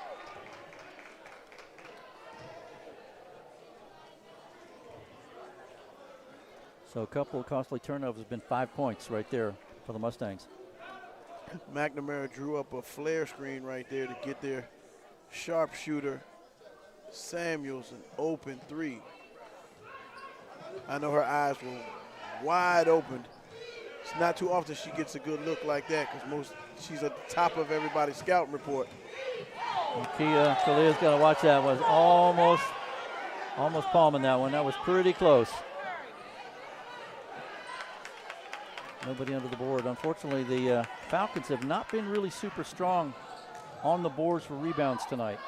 So a couple of costly turnovers have been 5 points right there for the Mustangs. McNamara drew up a flare screen right there to get their sharpshooter Samuels an open three. I know her eyes were wide open. It's not too often she gets a good look like that because she's at the top of everybody's scouting report. Kalia's going to watch that. Was almost palming that one. That was pretty close. Nobody under the board. Unfortunately, the Falcons have not been really super strong on the boards for rebounds tonight.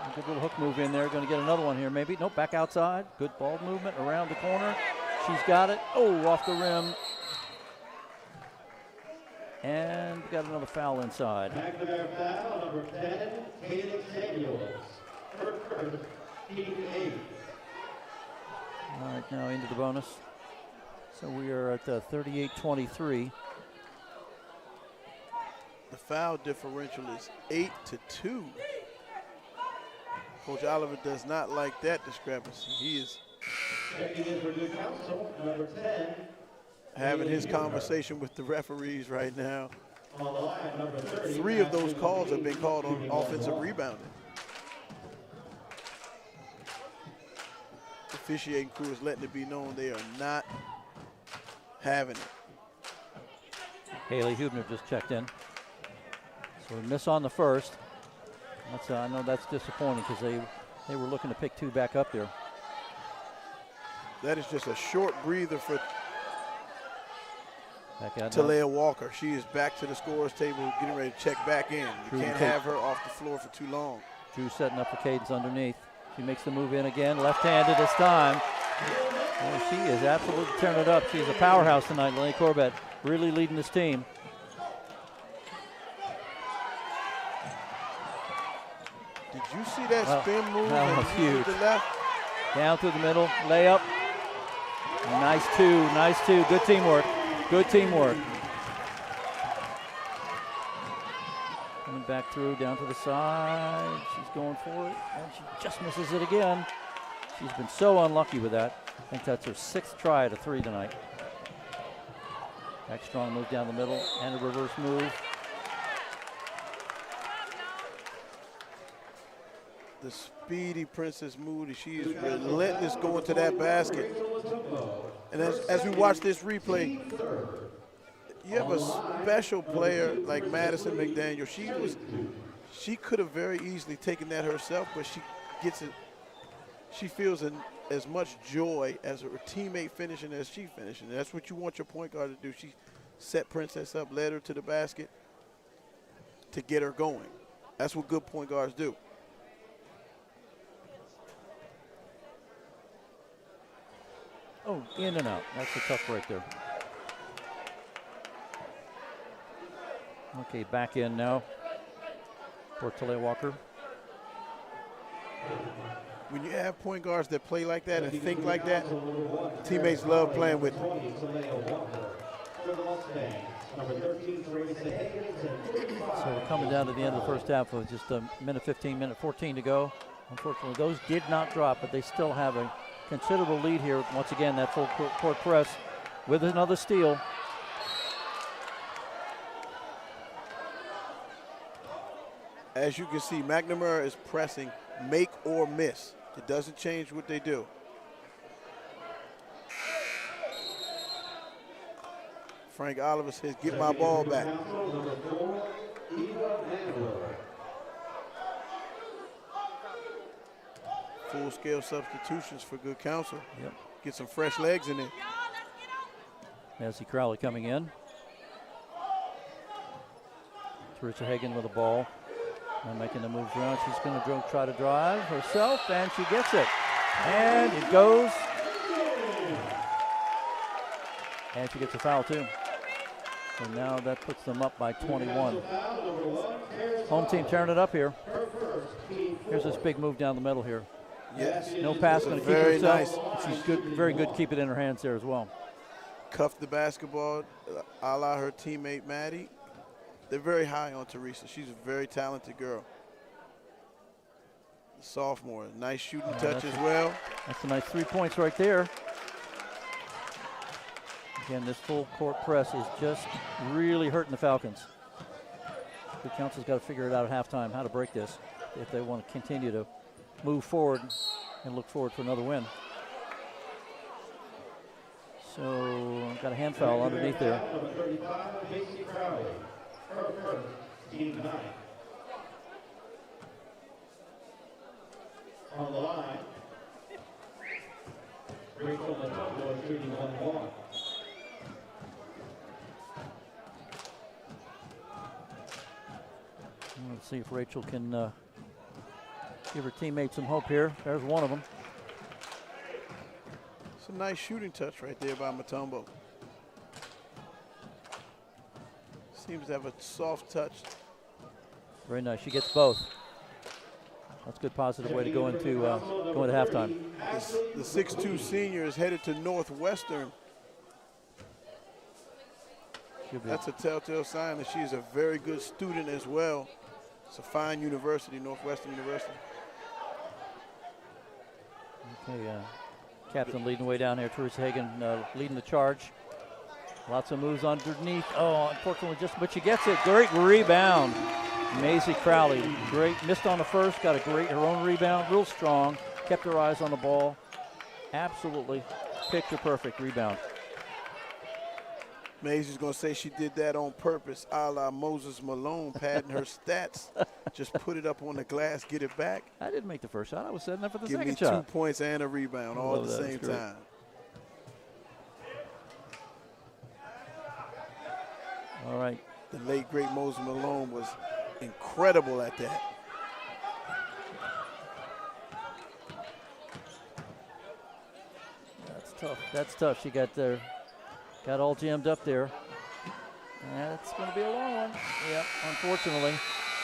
A good little hook move in there. Going to get another one here maybe. Nope, back outside. Good ball movement around the corner. She's got it. Oh, off the rim. And we got another foul inside. McNamara foul, number 10, Caden Samuels. First, team 8. All right, now into the bonus. So we are at 38-23. The foul differential is 8-2. Coach Oliver does not like that discrepancy. He is Checking in for Good Counsel, number 10. Having his conversation with the referees right now. On the line, number 30. 3 of those calls have been called on offensive rebounding. The officiating crew is letting it be known they are not having it. Haley Hubner just checked in. So we miss on the first. I know that's disappointing because they were looking to pick 2 back up there. That is just a short breather for Back Talia Walker. She is back to the scorer's table, getting ready to check back in. You can't have her off the floor for too long. Drew setting up for Cadence underneath. She makes the move in again, left-handed this time. Oh, she is absolutely tearing it up. She's a powerhouse tonight, Lene Corbett, really leading this team. Did you see that spin move? That was huge. To the left? Down through the middle, layup. Nice two. Good teamwork. Coming back through, down to the side. She's going for it, and she just misses it again. She's been so unlucky with that. I think that's her 6th try at a 3 tonight. Back strong move down the middle, and a reverse move. The speedy Princess Moody, she is relentless going to that basket. And as we watch this replay, you have a special player like Madison McDaniel. She could have very easily taken that herself, but she gets it. She feels as much joy as her teammate finishing as she finishing. That's what you want your point guard to do. She set Princess up, led her to the basket to get her going. That's what good point guards do. Oh, in and out. That's a tough break there. Okay, back in now for Talia Walker. When you have point guards that play like that and think like that, teammates love playing with them. So we're coming down to the end of the first half with just a minute 15, minute 14 to go. Unfortunately, those did not drop, but they still have a considerable lead here. Once again, that full court press with another steal. As you can see, McNamara is pressing make or miss. It doesn't change what they do. Frank Oliver says, get my ball back. Full-scale substitutions for Good Counsel. Yep. Get some fresh legs in there. Nancy Crowley coming in. Teresa Hagan with the ball. And making the moves around. She's going to try to drive herself, and she gets it. And it goes. And she gets a foul, too. And now that puts them up by 21. Home team tearing it up here. Here's this big move down the middle here. Yes. No pass, going to keep it herself. Nice. She's good, very good, keep it in her hands there as well. Cuffed the basketball, a la her teammate Maddie. They're very high on Teresa. She's a very talented girl. Sophomore, nice shooting touch as well. That's a nice 3 points right there. Again, this full court press is just really hurting the Falcons. Good Counsel's got to figure it out at halftime how to break this if they want to continue to move forward and look forward to another win. So, got a hand foul underneath there. On the line, Rachel Matondo is shooting 1-1. Let's see if Rachel can give her teammates some hope here. There's one of them. It's a nice shooting touch right there by Mutombo. Seems to have a soft touch. Very nice. She gets both. That's a good positive way to go into halftime. The 6'2" senior is headed to Northwestern. That's a telltale sign that she is a very good student as well. It's a fine university, Northwestern University. Okay, captain leading the way down here. Teresa Hagan leading the charge. Lots of moves underneath. Oh, unfortunately, but she gets it. Great rebound. Maisie Crowley, great. Missed on the first, got her own rebound, real strong. Kept her eyes on the ball. Absolutely picture perfect rebound. Maisie's going to say she did that on purpose, a la Moses Malone, padding her stats. Just put it up on the glass, get it back. I didn't make the first shot. I was setting up for the second shot. Give me 2 points and a rebound all at the same time. All right. The late, great Moses Malone was incredible at that. That's tough. That's tough. She got all jammed up there. That's going to be a long one. Yep, unfortunately.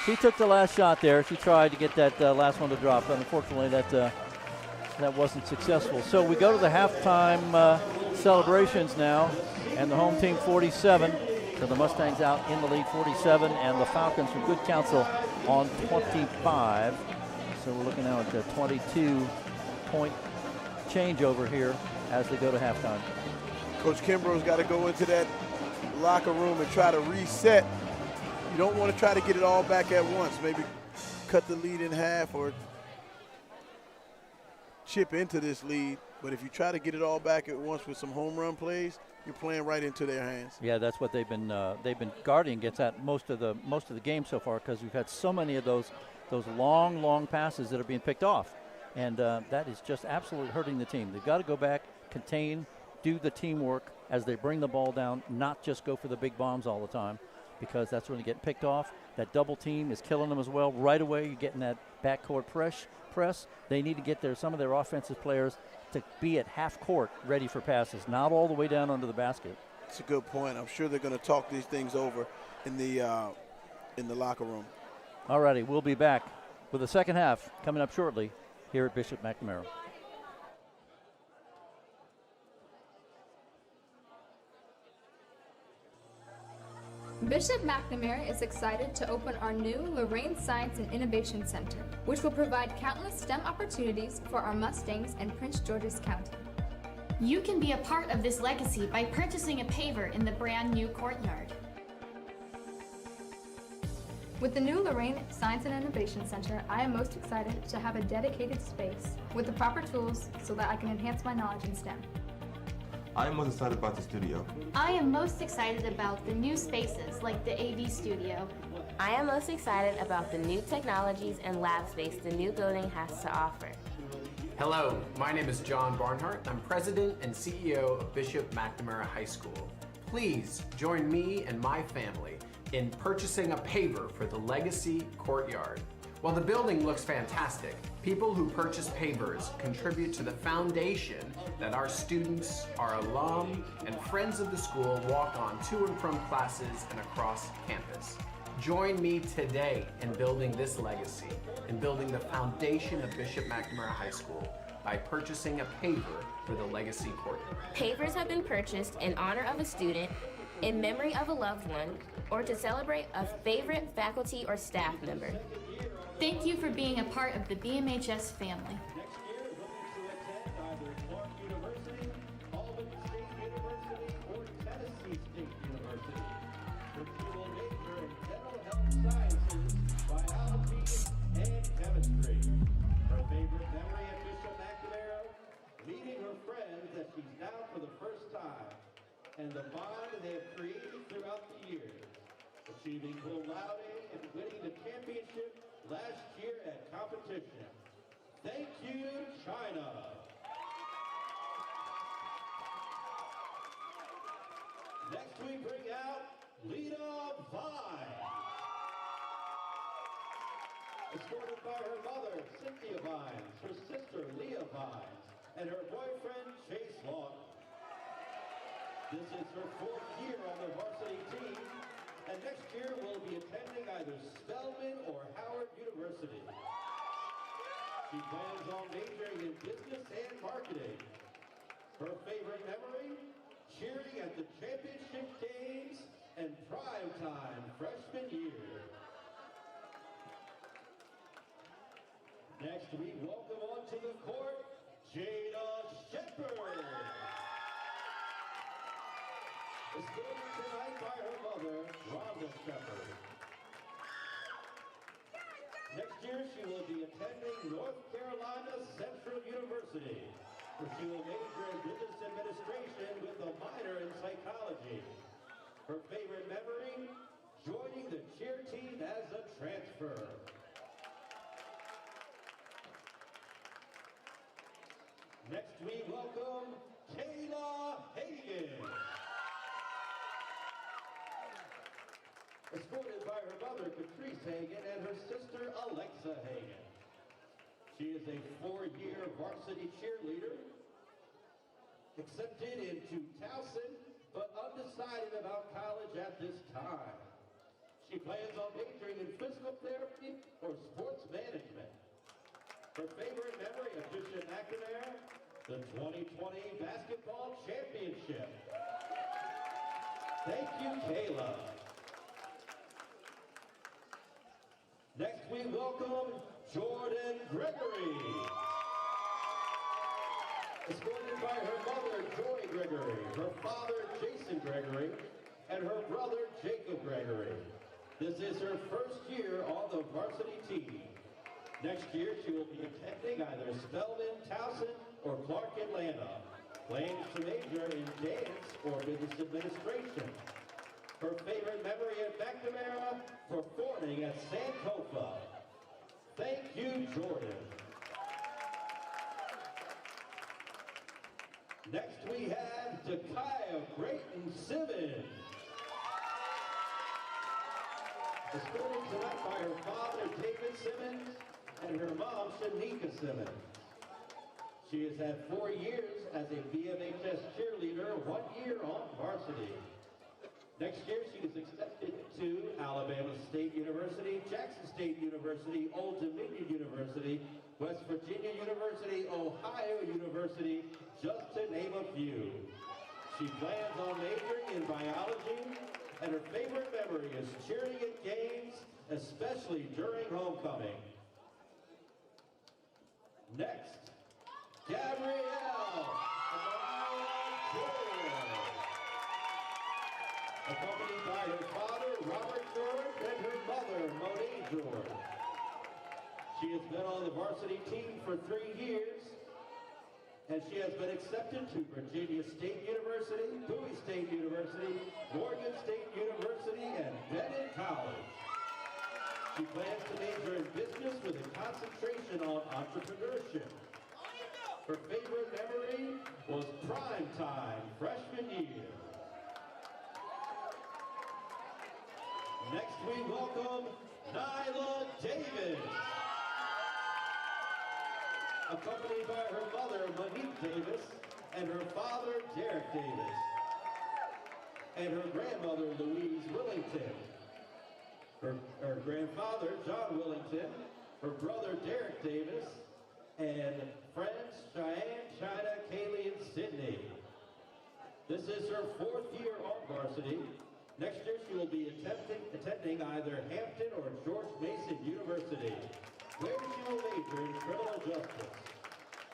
She took the last shot there. She tried to get that last one to drop, but unfortunately that wasn't successful. So we go to the halftime celebrations now, and the home team 47, So the Mustangs out in the lead 47, and the Falcons from Good Counsel on 25. So we're looking now at the 22-point changeover here as they go to halftime. Coach Kimbrough's got to go into that locker room and try to reset. You don't want to try to get it all back at once. Maybe cut the lead in half or chip into this lead. But if you try to get it all back at once with some home run plays, you're playing right into their hands. Yeah, that's what they've been guarding against that most of the game so far, because we've had so many of those long passes that are being picked off, and that is just absolutely hurting the team. They've got to go back, contain, do the teamwork as they bring the ball down, not just go for the big bombs all the time, because that's when they get picked off. That double team is killing them as well. Right away, you're getting that backcourt press. They need to get some of their offensive players to be at half court ready for passes, not all the way down under the basket. It's a good point. I'm sure they're going to talk these things over in the locker room. All righty, we'll be back with the second half coming up shortly here at Bishop McNamara. Bishop McNamara is excited to open our new Lorraine Science and Innovation Center, which will provide countless STEM opportunities for our Mustangs and Prince George's County. You can be a part of this legacy by purchasing a paver in the brand new courtyard. With the new Lorraine Science and Innovation Center, I am most excited to have a dedicated space with the proper tools so that I can enhance my knowledge in STEM. I am most excited about the studio. I am most excited about the new spaces like the AV studio. I am most excited about the new technologies and lab space the new building has to offer. Hello, my name is John Barnhart. I'm president and CEO of Bishop McNamara High School. Please join me and my family in purchasing a paver for the Legacy Courtyard. While the building looks fantastic, people who purchase pavers contribute to the foundation that our students, our alum, and friends of the school walk on to and from classes and across campus. Join me today in building this legacy and building the foundation of Bishop McNamara High School by purchasing a paver for the Legacy Courtyard. Pavers have been purchased in honor of a student, in memory of a loved one, or to celebrate a favorite faculty or staff member. Thank you for being a part of the BMHS family. And the bond they have created throughout the years, achieving cum laude and winning the championship last year at competition. Thank you, China. Next we bring out Lena Vine. Escorted by her mother, Cynthia Vines, her sister, Leah Vines, and her boyfriend, Chase Lawton. This is her 4th year on the varsity team, and next year will be attending either Spelman or Howard University. She plans on majoring in business and marketing. Her favorite memory? Cheering at the championship games and primetime freshman year. Next we welcome onto the court, Jada Shepard. Escorted tonight by her mother, Rhonda Shepard. Next year, she will be attending North Carolina Central University, where she will major in business administration with a minor in psychology. Her favorite memory? Joining the cheer team as a transfer. Next, we welcome Kayla Hagan. Escorted by her mother, Patrice Hagan, and her sister, Alexa Hagan. She is a 4-year varsity cheerleader, accepted into Towson, but undecided about college at this time. She plans on majoring in physical therapy or sports management. Her favorite memory of Bishop McNamara, the 2020 Basketball Championship. Thank you, Kayla. Next, we welcome Jordan Gregory. Escorted by her mother, Joy Gregory, her father, Jason Gregory, and her brother, Jacob Gregory. This is her first year on the varsity team. Next year, she will be attending either Spelman, Towson, or Clark Atlanta. Plans to major in dance or business administration. Her favorite memory at McNamara, performing at Sankofa. Thank you, Jordan. Next we have Takaya Creighton Simmons. Escorted tonight by her father, David Simmons, and her mom, Shanika Simmons. She has had 4 years as a BMHS cheerleader, 1 year on varsity. Next year, she is accepted to Alabama State University, Jackson State University, Old Dominion University, West Virginia University, Ohio University, just to name a few. She plans on majoring in biology, and her favorite memory is cheering at games, especially during homecoming. Next, Gabrielle accompanied by her father, Robert George, and her mother, Monet George. She has been on the varsity team for 3 years, and she has been accepted to Virginia State University, Bowie State University, Morgan State University, and Bennett College. She plans to major in business with a concentration on entrepreneurship. Her favorite memory was prime time freshman year. Next we welcome Nyla Davis. Accompanied by her mother, Monique Davis, and her father, Derek Davis, and her grandmother, Louise Willington. Her grandfather, John Willington, her brother, Derek Davis, and friends, Cheyenne, China, Kaylee, and Sydney. This is her 4th year on varsity. Next year, she will be attending either Hampton or George Mason University, where she will major in criminal justice.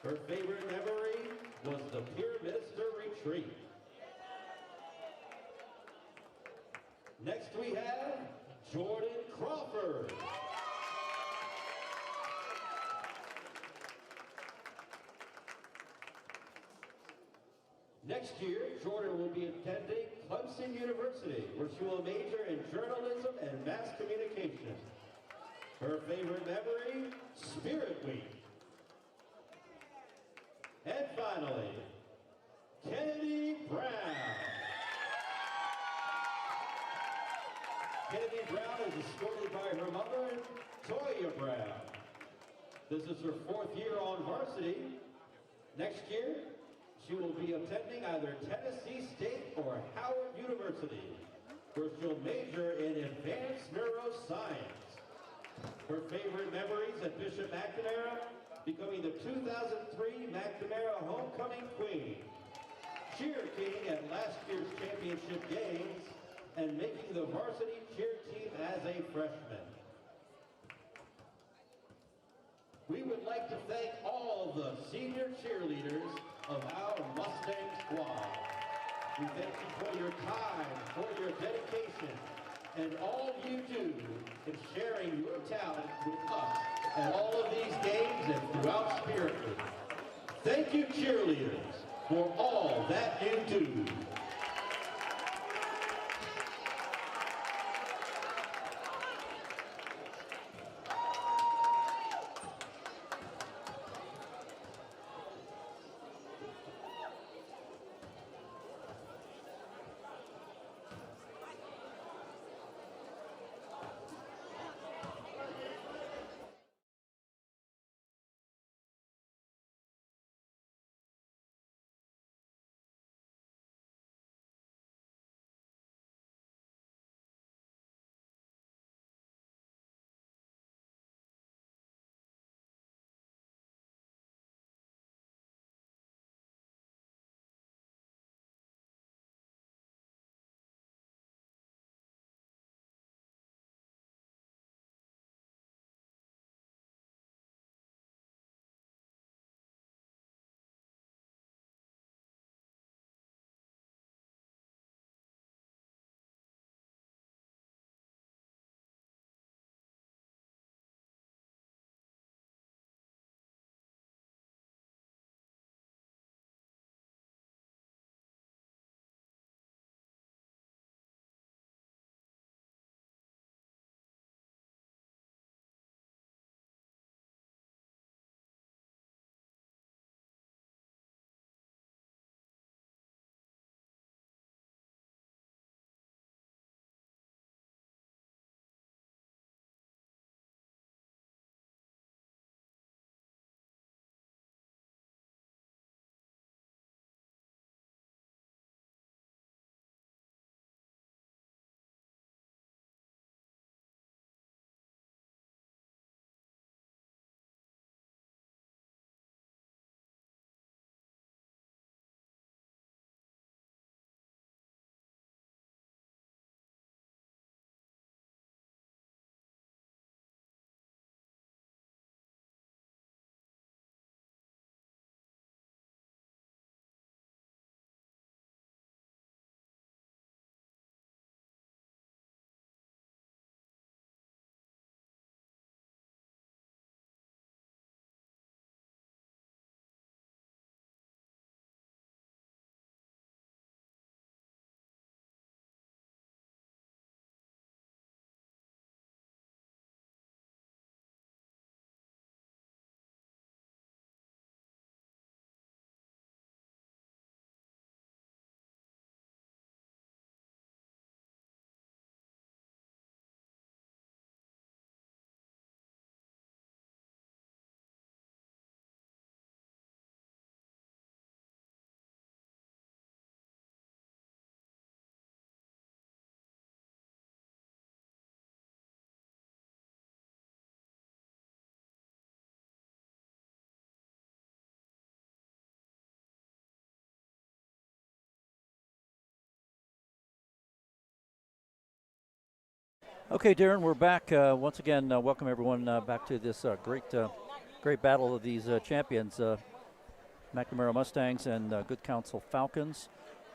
Her favorite memory was the Peer Minister Retreat. Next we have Jordan Crawford. Next year, Jordan will be attending Clemson University, where she will major in journalism and mass communication. Her favorite memory, Spirit Week. And finally, Kennedy Brown. Kennedy Brown is escorted by her mother, Toya Brown. This is her 4th year on varsity. Next year, she will be attending either Tennessee State or Howard University, where she'll major in advanced neuroscience. Her favorite memories at Bishop McNamara, becoming the 2003 McNamara Homecoming Queen, cheer king at last year's championship games, and making the varsity cheer team as a freshman. We would like to thank all the senior cheerleaders of our Mustang squad. We thank you for your time, for your dedication, and all you do in sharing your talent with us at all of these games and throughout Spirit Week. Thank you, cheerleaders, for all that you do. Okay, Darren, we're back once again. Welcome everyone back to this great battle of these champions, McNamara Mustangs and Good Counsel Falcons.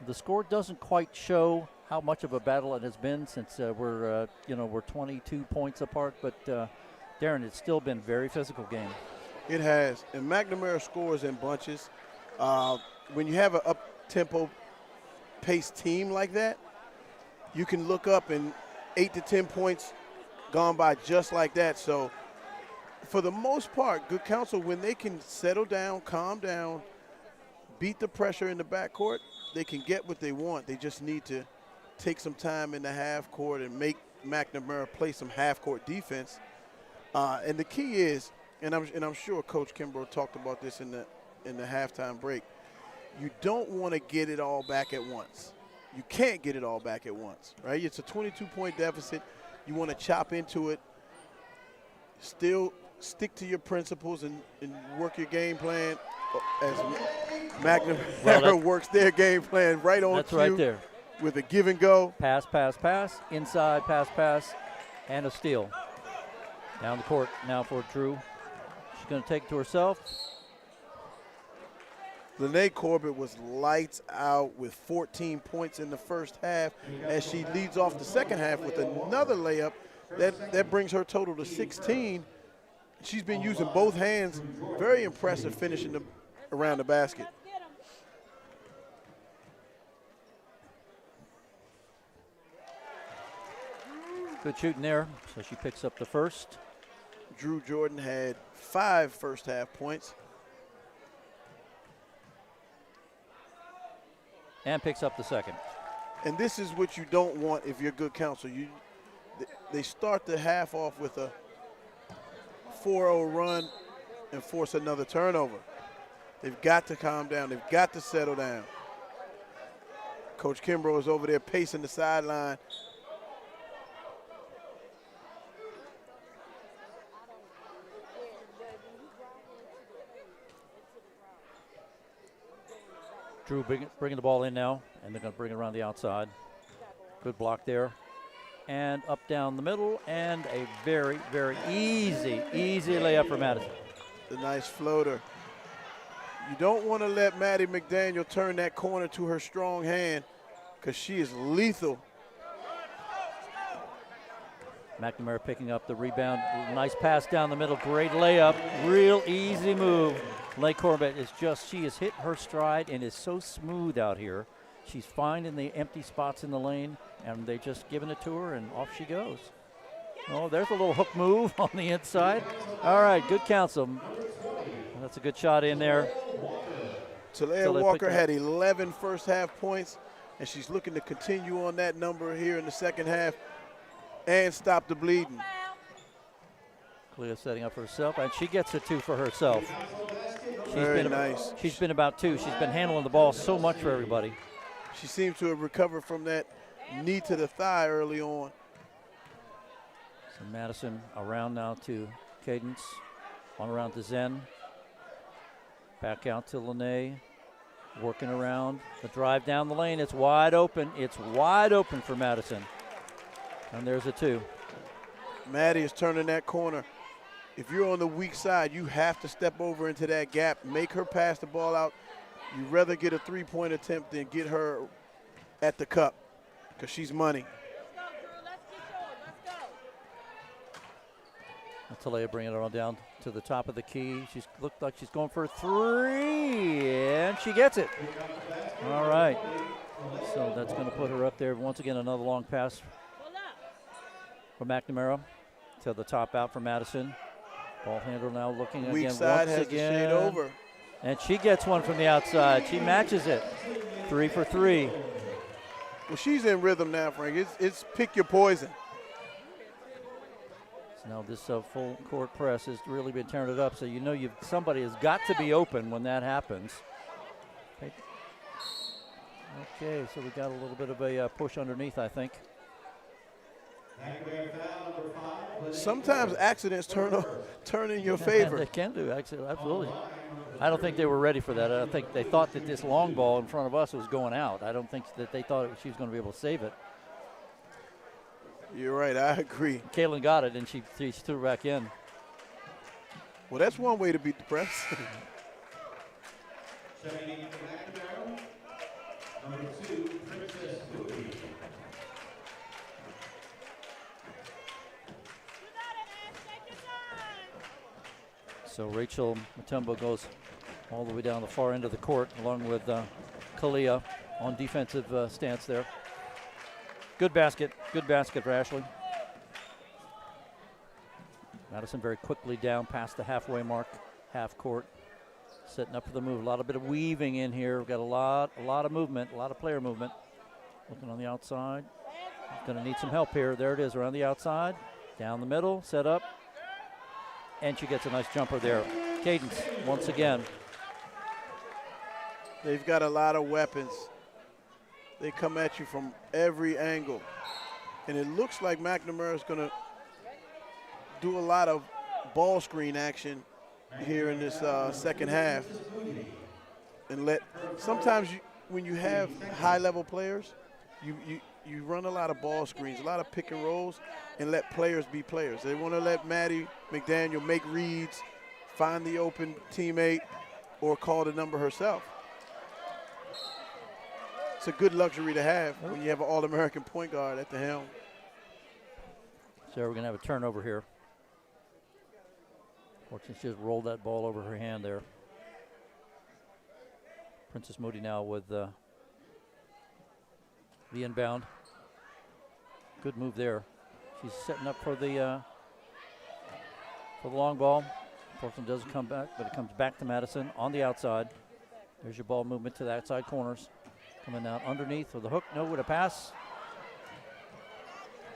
The score doesn't quite show how much of a battle it has been since we're 22 points apart, but Darren, it's still been a very physical game. It has, and McNamara scores in bunches. When you have an up-tempo paced team like that, you can look up and 8 to 10 points gone by just like that. So for the most part, Good Counsel, when they can settle down, calm down, beat the pressure in the backcourt, they can get what they want. They just need to take some time in the half court and make McNamara play some half court defense. And the key is, and I'm sure Coach Kimbrough talked about this in the halftime break, you don't want to get it all back at once. You can't get it all back at once, right? It's a 22-point deficit. You want to chop into it, still stick to your principles and work your game plan as McNamara works their game plan right on That's cue right there. With a give and go. Pass, pass, pass, inside, pass, and a steal. Down the court now for Drew. She's going to take it to herself. Lene Corbett was lights out with 14 points in the first half as she leads off the second half with another layup. That brings her total to 16. She's been using both hands. Very impressive finishing around the basket. Good shooting there, so she picks up the first. Drew Jordan had 5 first half points. And picks up the second. And this is what you don't want if you're Good Counsel. They start the half off with a 4-0 run and force another turnover. They've got to calm down. They've got to settle down. Coach Kimbrough is over there pacing the sideline. Drew bringing the ball in now, and they're going to bring it around the outside. Good block there. And up down the middle, and a very, very easy layup for Madison. The nice floater. You don't want to let Maddie McDaniel turn that corner to her strong hand because she is lethal. McNamara picking up the rebound. Nice pass down the middle. Great layup. Real easy move. Lake Corbett is she has hit her stride and is so smooth out here. She's finding the empty spots in the lane, and they just giving it to her, and off she goes. Oh, there's a little hook move on the inside. All right, Good Counsel. That's a good shot in there. Talia Walker had 11 first half points, and she's looking to continue on that number here in the second half and stop the bleeding. Clea setting up for herself, and she gets a 2 for herself. Very nice. She's been about 2. She's been handling the ball so much for everybody. She seems to have recovered from that knee to the thigh early on. So Madison around now to Cadence, on around to Zen. Back out to Lene, working around. The drive down the lane, it's wide open. It's wide open for Madison. And there's a 2. Maddie is turning that corner. If you're on the weak side, you have to step over into that gap, make her pass the ball out. You'd rather get a 3-point attempt than get her at the cup because she's money. Talia bringing it on down to the top of the key. She's looked like she's going for a 3, and she gets it. All right. So that's going to put her up there. Once again, another long pass for McNamara to the top out for Madison. Ball handler now looking Weak again side once has again. The shade over. And she gets one from the outside. She matches it. 3 for 3. Well, she's in rhythm now, Frank. It's pick your poison. So now this full court press has really been turning it up. So you know somebody has got to be open when that happens. Okay, so we got a little bit of a push underneath, I think. Sometimes accidents turn in your favor. They can do, actually, absolutely. I don't think they were ready for that. I think they thought that this long ball in front of us was going out. I don't think that they thought she was going to be able to save it. You're right. I agree. Kaylin got it, and she threw it back in. Well, that's one way to beat the press. Number 2, Princess Moody. So Rachel Mutombo goes all the way down the far end of the court, along with Kalia on defensive stance there. Good basket for Ashley. Madison very quickly down past the halfway mark, half court, setting up for the move. A bit of weaving in here. We've got a lot of movement, a lot of player movement. Looking on the outside. Going to need some help here. There it is around the outside, down the middle, set up, and she gets a nice jumper there. Cadence once again. They've got a lot of weapons. They come at you from every angle. And it looks like McNamara is going to do a lot of ball screen action here in this second half. And sometimes when you have high-level players, you run a lot of ball screens, a lot of pick and rolls, and let players be players. They want to let Maddie McDaniel make reads, find the open teammate, or call the number herself. It's a good luxury to have when you have an All-American point guard at the helm. So we're going to have a turnover here. Fortunately, she just rolled that ball over her hand there. Princess Moody now with the inbound. Good move there. She's setting up for the long ball. Fortunately, doesn't come back, but it comes back to Madison on the outside. There's your ball movement to the outside corners. Coming out underneath with a hook. No, with a pass.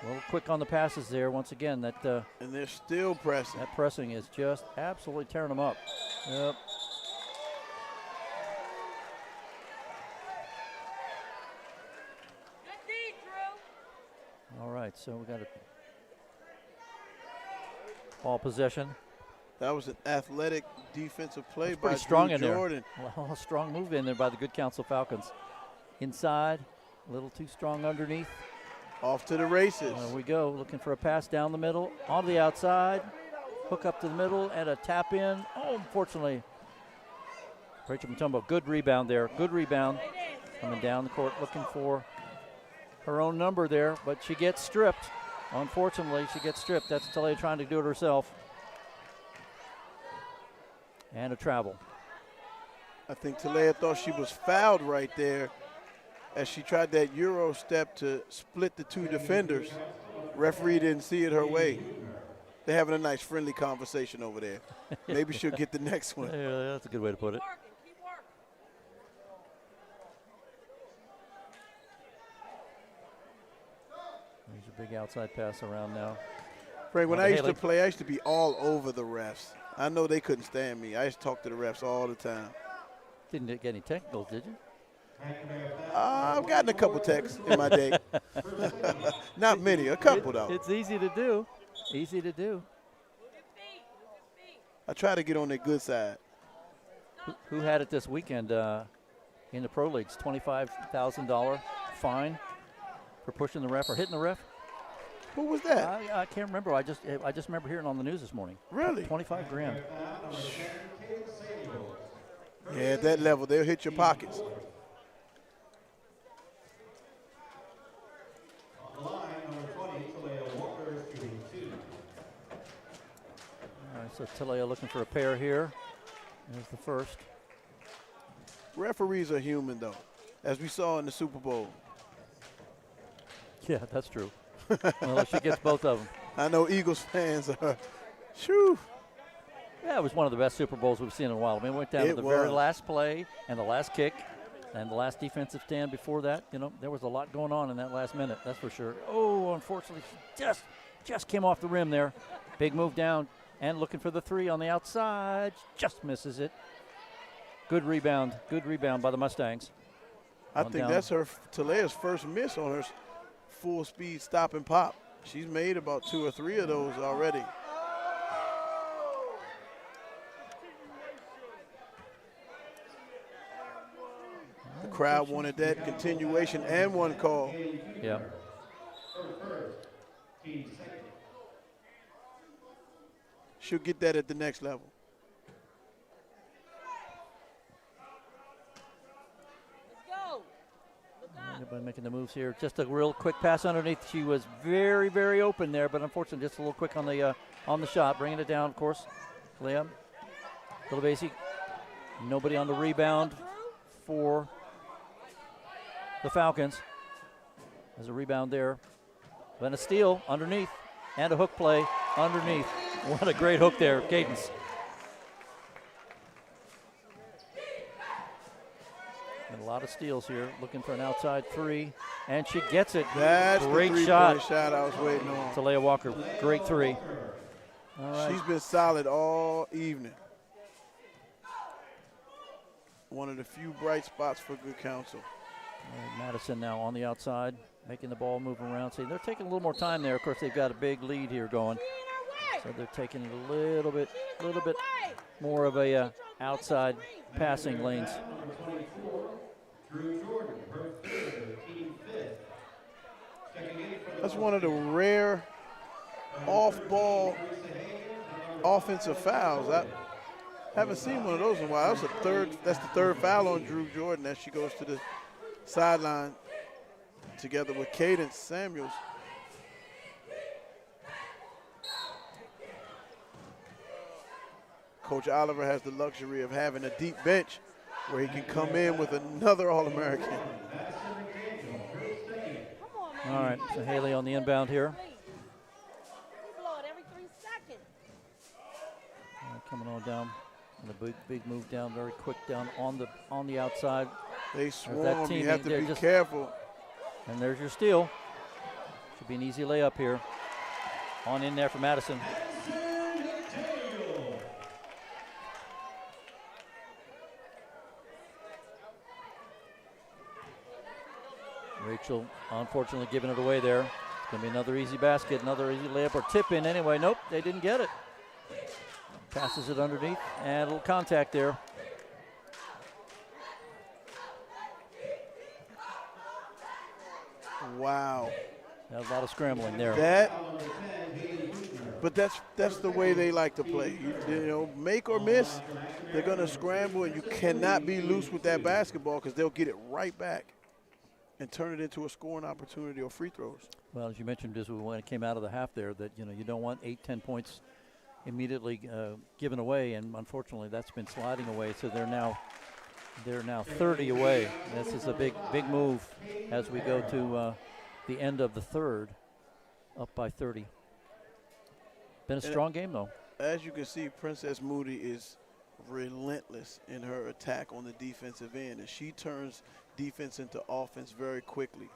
A little quick on the passes there. Once again, that and they're still pressing. That pressing is just absolutely tearing them up. Yep. All right, so we got a ball possession. That was an athletic defensive play by pretty strong in Jordan. There. Well, a strong move in there by the Good Counsel Falcons. Inside, a little too strong underneath. Off to the races. There we go, looking for a pass down the middle, on the outside, hook up to the middle, and a tap in. Oh, unfortunately, Rachel Mutombo, good rebound there, good rebound. Coming down the court, looking for her own number there, but she gets stripped. Unfortunately, she gets stripped. That's Talia trying to do it herself. And a travel. I think Talia thought she was fouled right there as she tried that Euro step to split the two defenders. Referee didn't see it her way. They're having a nice friendly conversation over there. Maybe she'll get the next one. Yeah, that's a good way to put it. There's a big outside pass around now. Frank, when I used to play, I used to be all over the refs. I know they couldn't stand me. I used to talk to the refs all the time. Didn't get any technicals, did you? I've gotten a couple texts in my day. Not many, a couple though. It's easy to do. Easy to do. I try to get on their good side. Who had it this weekend in the pro leagues? $25,000 fine for pushing the ref or hitting the ref? Who was that? I can't remember. I just remember hearing on the news this morning. Really? 25 grand. Yeah, at that level, they'll hit your pockets. All right, so Talia looking for a pair here. There's the first. Referees are human, though, as we saw in the Super Bowl. Yeah, that's true. Unless she gets both of them. I know Eagles fans are, shoo. Yeah, it was one of the best Super Bowls we've seen in a while. I mean, it went down to the very last play and the last kick and the last defensive stand before that. You know, there was a lot going on in that last minute, that's for sure. Oh, unfortunately, just came off the rim there. Big move down and looking for the three on the outside. Just misses it. Good rebound by the Mustangs. I think that's Talia's first miss on her full speed stop and pop. She's made about 2 or 3 of those already. The crowd wanted that continuation and one call. Yeah. she'll get that at the next level. Everybody making the moves here. Just a real quick pass underneath. She was very, very open there, but unfortunately just a little quick on the shot. Bringing it down, of course. Layup. Little basic. Nobody on the rebound for the Falcons. There's a rebound there. Then a steal underneath and a hook play underneath. What a great hook there, Cadence. And a lot of steals here, looking for an outside three, and she gets it. That's great the shot. shot I was waiting on. Talia Walker, great three. All right. She's been solid all evening. One of the few bright spots for Good Counsel. Madison now on the outside, making the ball move around. See, they're taking a little more time there. Of course, they've got a big lead here going. So they're taking it a little bit more of a outside passing lanes. That's one of the rare off-ball offensive fouls. I haven't seen one of those in a while. That's the third foul on Drew Jordan as she goes to the sideline together with Cadence Samuels. Coach Oliver has the luxury of having a deep bench where he can come in with another All-American. All right, so Haley on the inbound here. Coming on down, and a big move down, very quick down on the outside. They swarm. You have to be careful. And there's your steal. Should be an easy layup here. On in there for Madison. Rachel, unfortunately, giving it away there. It's going to be another easy basket, another easy layup or tip in anyway. Nope, they didn't get it. Passes it underneath, and a little contact there. Wow. A lot of scrambling there. But that's the way they like to play. You know, make or miss, they're going to scramble, and you cannot be loose with that basketball because they'll get it right back and turn it into a scoring opportunity or free throws. Well, as you mentioned, just when it came out of the half there, that you don't want 8-10 points immediately given away, and unfortunately that's been sliding away. So they're now 30 away. This is a big move as we go to the end of the third, up by 30. Been a strong game though. As you can see, Princess Moody is relentless in her attack on the defensive end, and she turns defense into offense very quickly.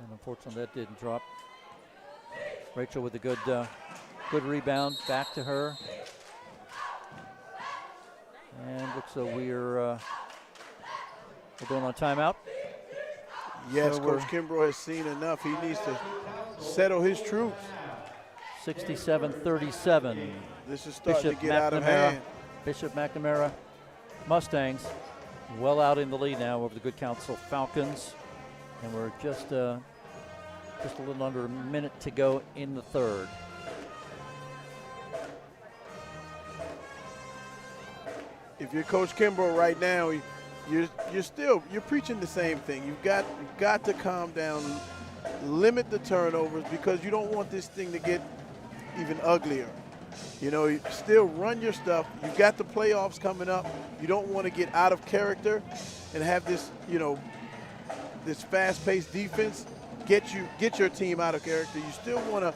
And unfortunately that didn't drop. Rachel with a good rebound, back to her. And looks like we're going on timeout. Yes, so Coach Kimbrough has seen enough. He needs to settle his troops. 67-37. This is starting to get out of hand. Bishop McNamara Mustangs well out in the lead now over the Good Counsel Falcons. And we're just a little under a minute to go in the third. If you're Coach Kimbrough right now, you're preaching the same thing. You've got to calm down, limit the turnovers, because you don't want this thing to get even uglier. You know, you still run your stuff. You've got the playoffs coming up. You don't want to get out of character and have this, this fast-paced defense get your team out of character. You still want to,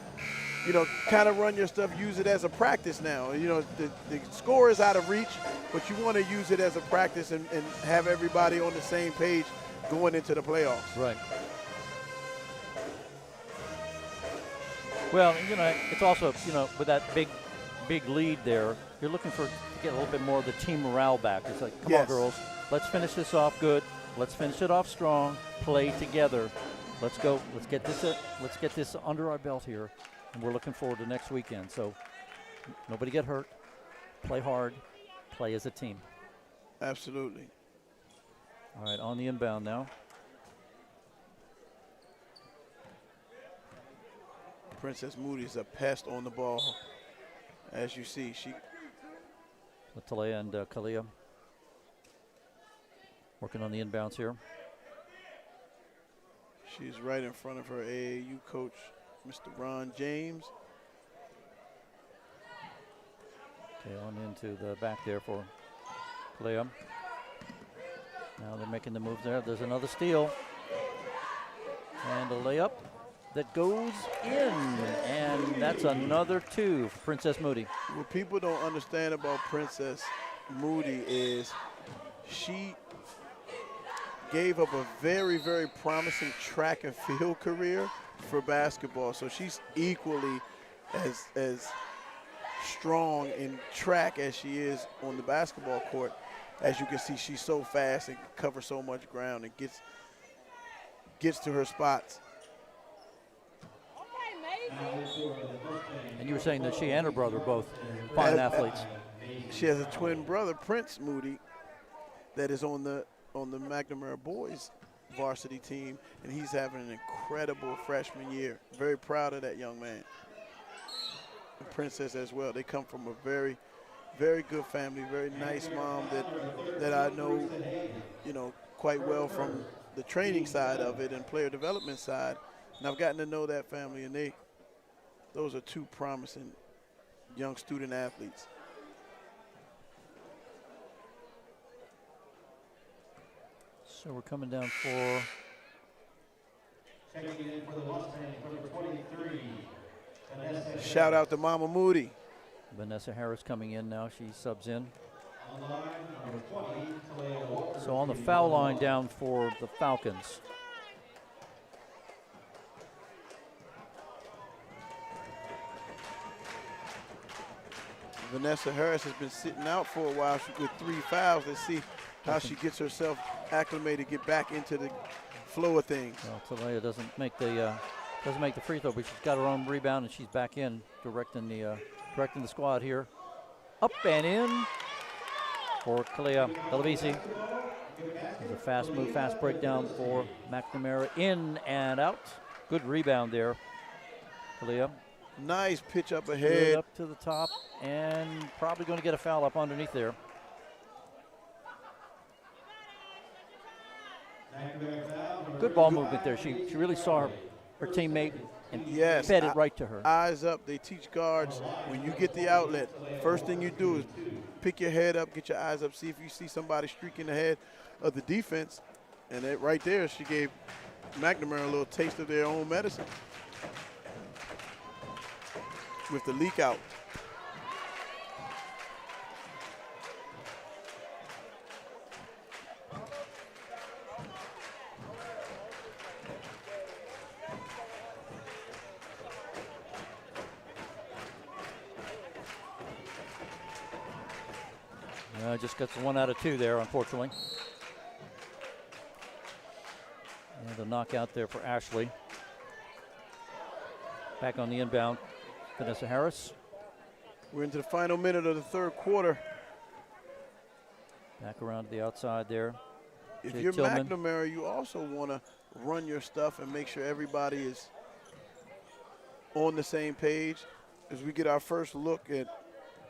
kind of run your stuff, use it as a practice now. The score is out of reach, but you want to use it as a practice and have everybody on the same page going into the playoffs. Right. Well, it's also, with that big lead there, you're looking to get a little bit more of the team morale back. It's like, come on, girls, let's finish this off good. Let's finish it off strong. Play together. Let's go. Let's get this under our belt here, and we're looking forward to next weekend. So nobody get hurt. Play hard. Play as a team. Absolutely. All right, on the inbound now. Princess Moody is a pest on the ball. As you see, Talea and Kalia working on the inbounds here. She's right in front of her AAU coach, Mr. Ron James. Okay, on into the back there for Kalia. Now they're making the move there. There's another steal. And a layup that goes in. And that's another 2 for Princess Moody. What people don't understand about Princess Moody is she gave up a very, very promising track and field career for basketball. So she's equally as strong in track as she is on the basketball court. As you can see, she's so fast and covers so much ground and gets to her spots. And you were saying that she and her brother are both fine athletes. She has a twin brother, Prince Moody, that is on the McNamara boys varsity team, and he's having an incredible freshman year. Very proud of that young man. And Princess as well. They come from a very, very good family, very nice mom that I know, quite well from the training side of it and player development side. And I've gotten to know that family, and those are 2 promising young student athletes. So we're coming down for shout out to Mama Moody. Vanessa Harris coming in now. She subs in. So on the foul line down for the Falcons. Vanessa Harris has been sitting out for a while with 3 fouls. Let's see how she gets herself acclimated, get back into the flow of things. Well, Talea doesn't make the free throw, but she's got her own rebound and she's back in directing the squad here. Up and in for Kalia Delavisi. There's a fast move, fast breakdown for McNamara. In and out. Good rebound there, Kalia. Nice pitch up ahead. Up to the top and probably going to get a foul up underneath there. Good ball movement there. She really saw her teammate and fed it right to her. Eyes up. They teach guards when you get the outlet, first thing you do is pick your head up, get your eyes up, see if you see somebody streaking ahead of the defense. And that right there, she gave McNamara a little taste of their own medicine with the leak out. Just gets 1 out of 2 there, unfortunately. And the knockout there for Ashley. Back on the inbound, Vanessa Harris. We're into the final minute of the 3rd quarter. Back around to the outside there. If Jay you're Tillman. McNamara, you also want to run your stuff and make sure everybody is on the same page. As we get our first look at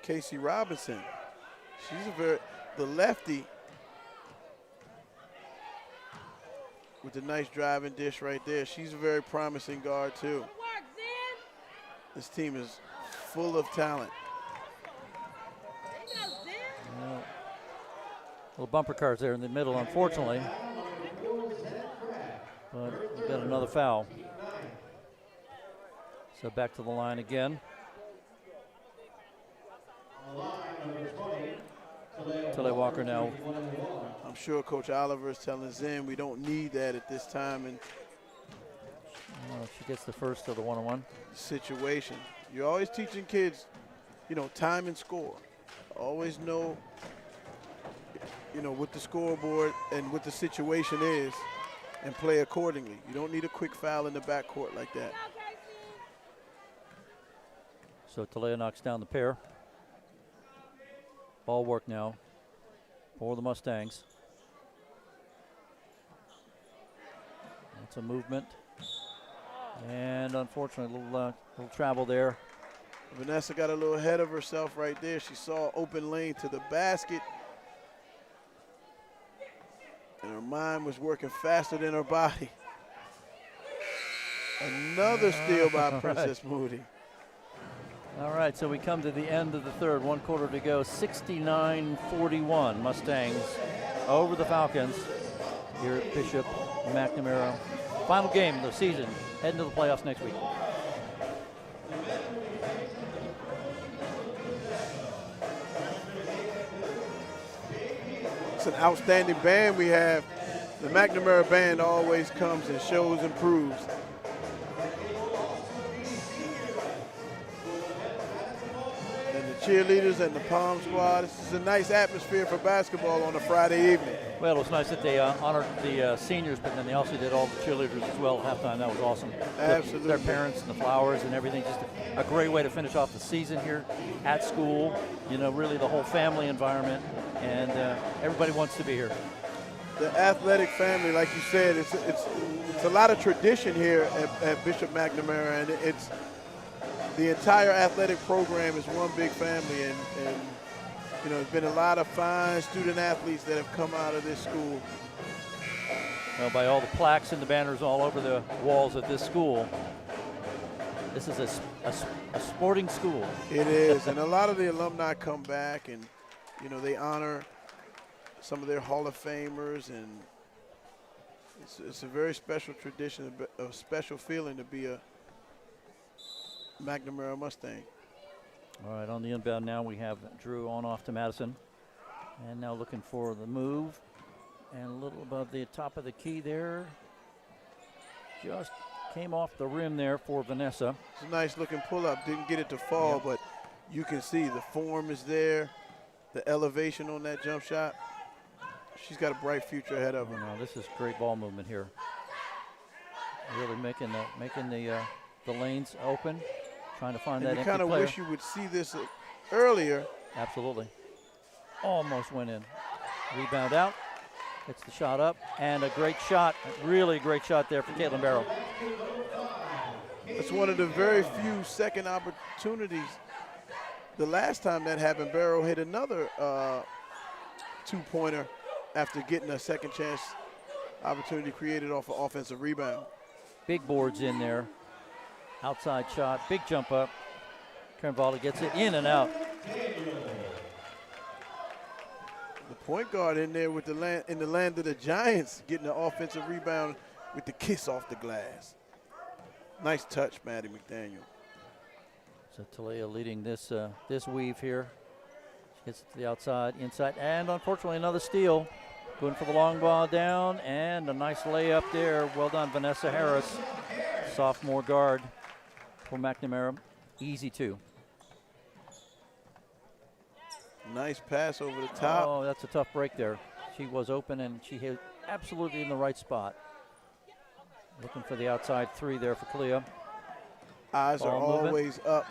Casey Robinson. She's the lefty with the nice driving dish right there. She's a very promising guard too. This team is full of talent. Little bumper cars there in the middle, unfortunately. But we've got another foul. So back to the line again. Talea Walker now. I'm sure Coach Oliver is telling Zen we don't need that at this time. And she gets the first of the one-on-one situation. You're always teaching kids, time and score. Always know, what the scoreboard and what the situation is and play accordingly. You don't need a quick foul in the backcourt like that. So Talea knocks down the pair. Ball work now for the Mustangs. That's a movement. And unfortunately, a little travel there. Vanessa got a little ahead of herself right there. She saw open lane to the basket. And her mind was working faster than her body. Another steal by Princess Moody. All right, so we come to the end of the third, 1 quarter to go. 69-41 Mustangs over the Falcons here at Bishop McNamara. Final game of the season, heading to the playoffs next week. It's an outstanding band we have. The McNamara band always comes and shows and proves. And the cheerleaders and the Palm Squad. This is a nice atmosphere for basketball on a Friday evening. Well, it was nice that they honored the seniors, but then they also did all the cheerleaders as well at halftime. That was awesome. Absolutely. Their parents and the flowers and everything. Just a great way to finish off the season here at school. You know, really the whole family environment, and everybody wants to be here. The athletic family, like you said, it's a lot of tradition here at Bishop McNamara, and it's the entire athletic program is one big family, and you know, there's been a lot of fine student athletes that have come out of this school. Well, by all the plaques and the banners all over the walls at this school, this is a sporting school. It is, and a lot of the alumni come back, and you know, they honor some of their Hall of Famers, and it's a very special tradition, a special feeling to be a McNamara Mustang. All right, on the inbound now we have Drew on off to Madison, and now looking for the move, and a little above the top of the key there. Just came off the rim there for Vanessa. It's a nice looking pull up, didn't get it to fall, but you can see the form is there, the elevation on that jump shot. She's got a bright future ahead of her. No, this is great ball movement here. Really making the lanes open, trying to find that empty player. You kind of wish you would see this earlier. Absolutely. Almost went in. Rebound out. Gets the shot up, and a great shot. A really great shot there for Caitlin Barrow. It's one of the very few second opportunities. The last time that happened, Barrow hit another two-pointer after getting a second chance opportunity created off an offensive rebound. Big boards in there. Outside shot, big jump up. Kernvalli gets it in and out. The point guard in there with in the land of the Giants, getting an offensive rebound with the kiss off the glass. Nice touch, Maddie McDaniel. So Talia leading this weave here. She gets it to the outside, inside, and unfortunately another steal. Going for the long ball down, and a nice layup there. Well done, Vanessa Harris, sophomore guard for McNamara. Easy two. Nice pass over the top. Oh, that's a tough break there. She was open, and she hit absolutely in the right spot. Looking for the outside three there for Clea. Eyes are always up.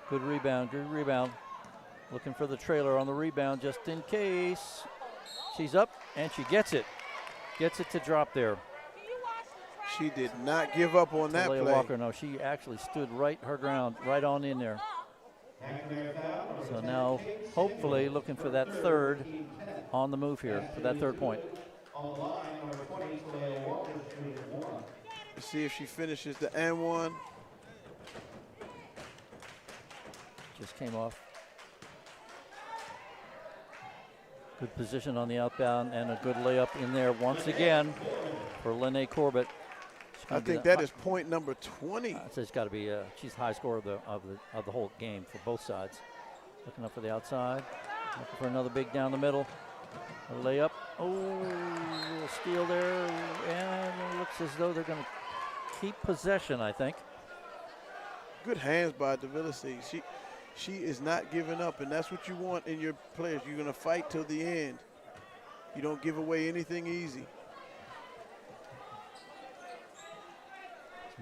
Good rebound, good rebound. Looking for the trailer on the rebound just in case. She's up, and she gets it. Gets it to drop there. She did not give up on that play. Walker, no, she actually stood her ground, right on in there. So now, hopefully, looking for that third on the move here, for that third point. Let's see if she finishes the N1. Just came off. Good position on the outbound, and a good layup in there once again for Lene Corbett. I think that is point number 20. So it's got to be. She's the high scorer of the whole game for both sides. Looking up for the outside. Looking for another big down the middle. A layup. Oh, a little steal there, and it looks as though they're going to keep possession, I think. Good hands by Davilici. She is not giving up, and that's what you want in your players. You're going to fight till the end. You don't give away anything easy.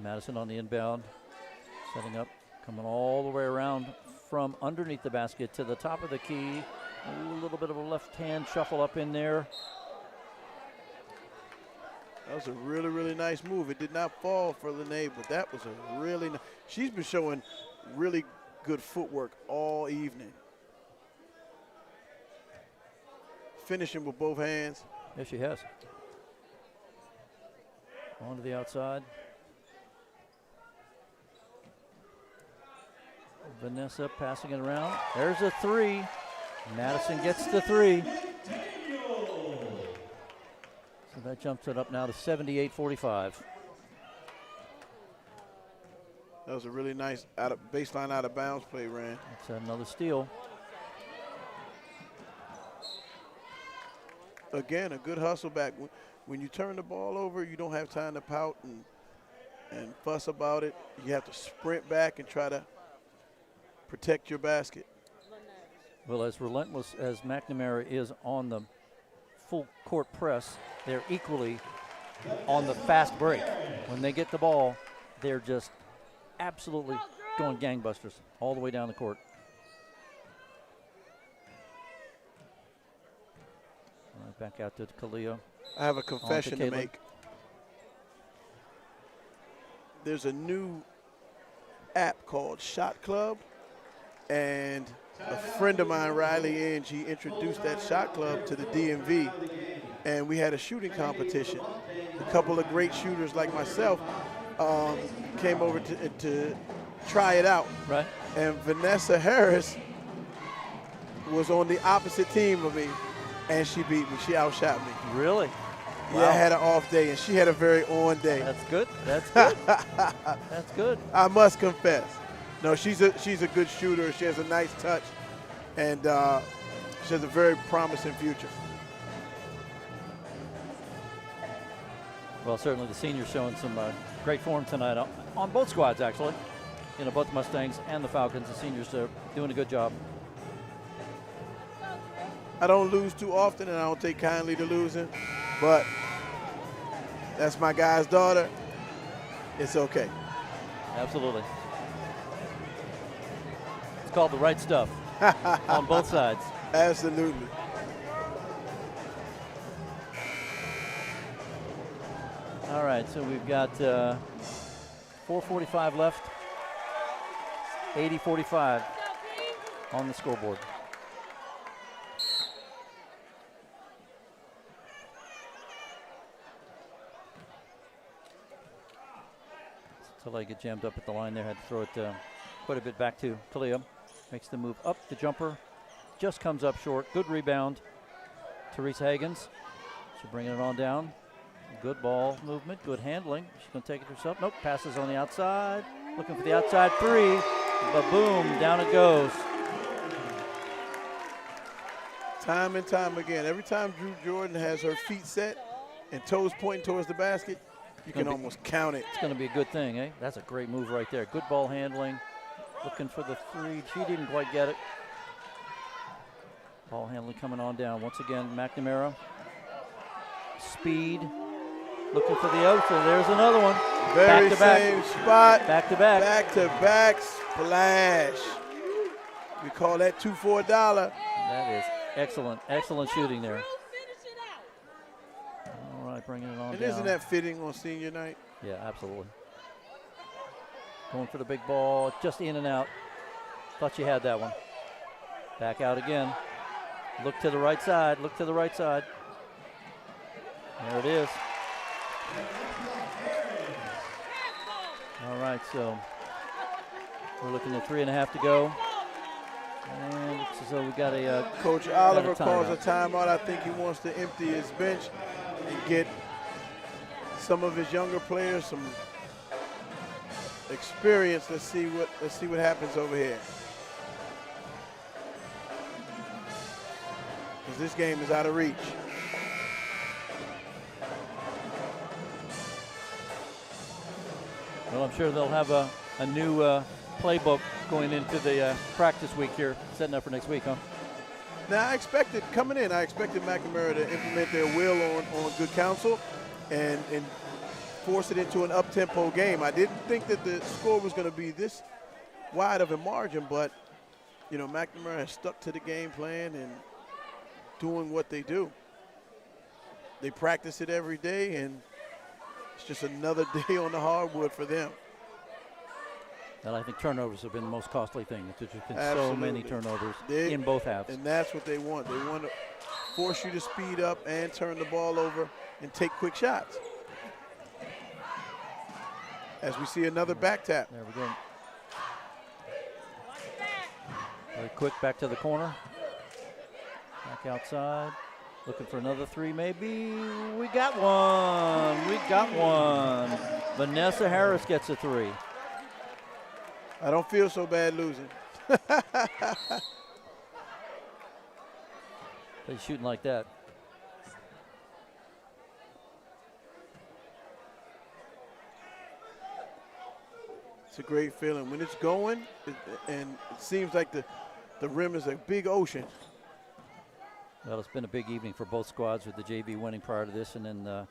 Madison on the inbound, setting up, coming all the way around from underneath the basket to the top of the key. A little bit of a left-hand shuffle up in there. That was a really, really nice move. It did not fall for Lene, but that was a really nice. She's been showing really good footwork all evening. Finishing with both hands. Yes, she has. On to the outside. Vanessa passing it around. There's a three. Madison gets the three. So that jumps it up now to 78-45. That was a really nice baseline out of bounds play, Rand. That's another steal. Again, a good hustle back. When you turn the ball over, you don't have time to pout and fuss about it. You have to sprint back and try to protect your basket. Well, as relentless as McNamara is on the full court press, they're equally on the fast break. When they get the ball, they're just absolutely going gangbusters all the way down the court. All right, back out to Kalia. I have a confession to make. There's a new app called Shot Club, and a friend of mine, Riley Angie, introduced that Shot Club to the DMV, and we had a shooting competition. A couple of great shooters like myself came over to try it out. Right. And Vanessa Harris was on the opposite team of me, and she beat me. She outshot me. Really? Yeah, I had an off day, and she had a very on day. That's good. That's good. That's good. I must confess. No, she's a good shooter. She has a nice touch, and she has a very promising future. Well, certainly the seniors showing some great form tonight on both squads, actually. You know, both the Mustangs and the Falcons. The seniors are doing a good job. I don't lose too often, and I don't take kindly to losing, but that's my guy's daughter. It's okay. Absolutely. It's called the right stuff on both sides. Absolutely. All right, so we've got 4:45 left. 80-45 on the scoreboard. Tilley get jammed up at the line there. Had to throw it quite a bit back to Talia. Makes the move up. The jumper just comes up short. Good rebound. Teresa Hagens. She's bringing it on down. Good ball movement. Good handling. She's going to take it herself. Nope. Passes on the outside. Looking for the outside three. Ba-boom. Down it goes. Time and time again. Every time Drew Jordan has her feet set and toes pointing towards the basket, you can almost count it. It's going to be a good thing, eh? That's a great move right there. Good ball handling. Looking for the three. She didn't quite get it. Ball handling coming on down. Once again, McNamara. Speed. Looking for the outside. There's another one. Very back to same back. spot. Back to back. Back to back splash. We call that $2 for $1. That is excellent. Excellent shooting there. All right, bringing it on And down. isn't that fitting on senior night? Yeah, absolutely. Going for the big ball, just in and out. Thought she had that one. Back out again. Look to the right side, look to the right side. There it is. All right, so we're looking at 3.5 to go. And so we got a Coach Oliver calls a timeout. I think he wants to empty his bench and get some of his younger players some experience. Let's see what happens over here. Because this game is out of reach. Well, I'm sure they'll have a new playbook going into the practice week here, setting up for next week, huh? Now, I expected McNamara to implement their will on Good Counsel and force it into an up-tempo game. I didn't think that the score was going to be this wide of a margin, but, you know, McNamara has stuck to the game plan and doing what they do. They practice it every day, and just another day on the hardwood for them. And I think turnovers have been the most costly thing. There's just been Absolutely. so many turnovers in both halves. And that's what they want. They want to force you to speed up and turn the ball over and take quick shots. As we see another back tap. There we go. Very quick back to the corner. Back outside. Looking for another three maybe. We got one. We got one. Vanessa Harris gets a three. I don't feel so bad losing. They shooting like that. It's a great feeling. When it's going, and it seems like the rim is a big ocean. Well, it's been a big evening for both squads with the JV winning prior to this, and then the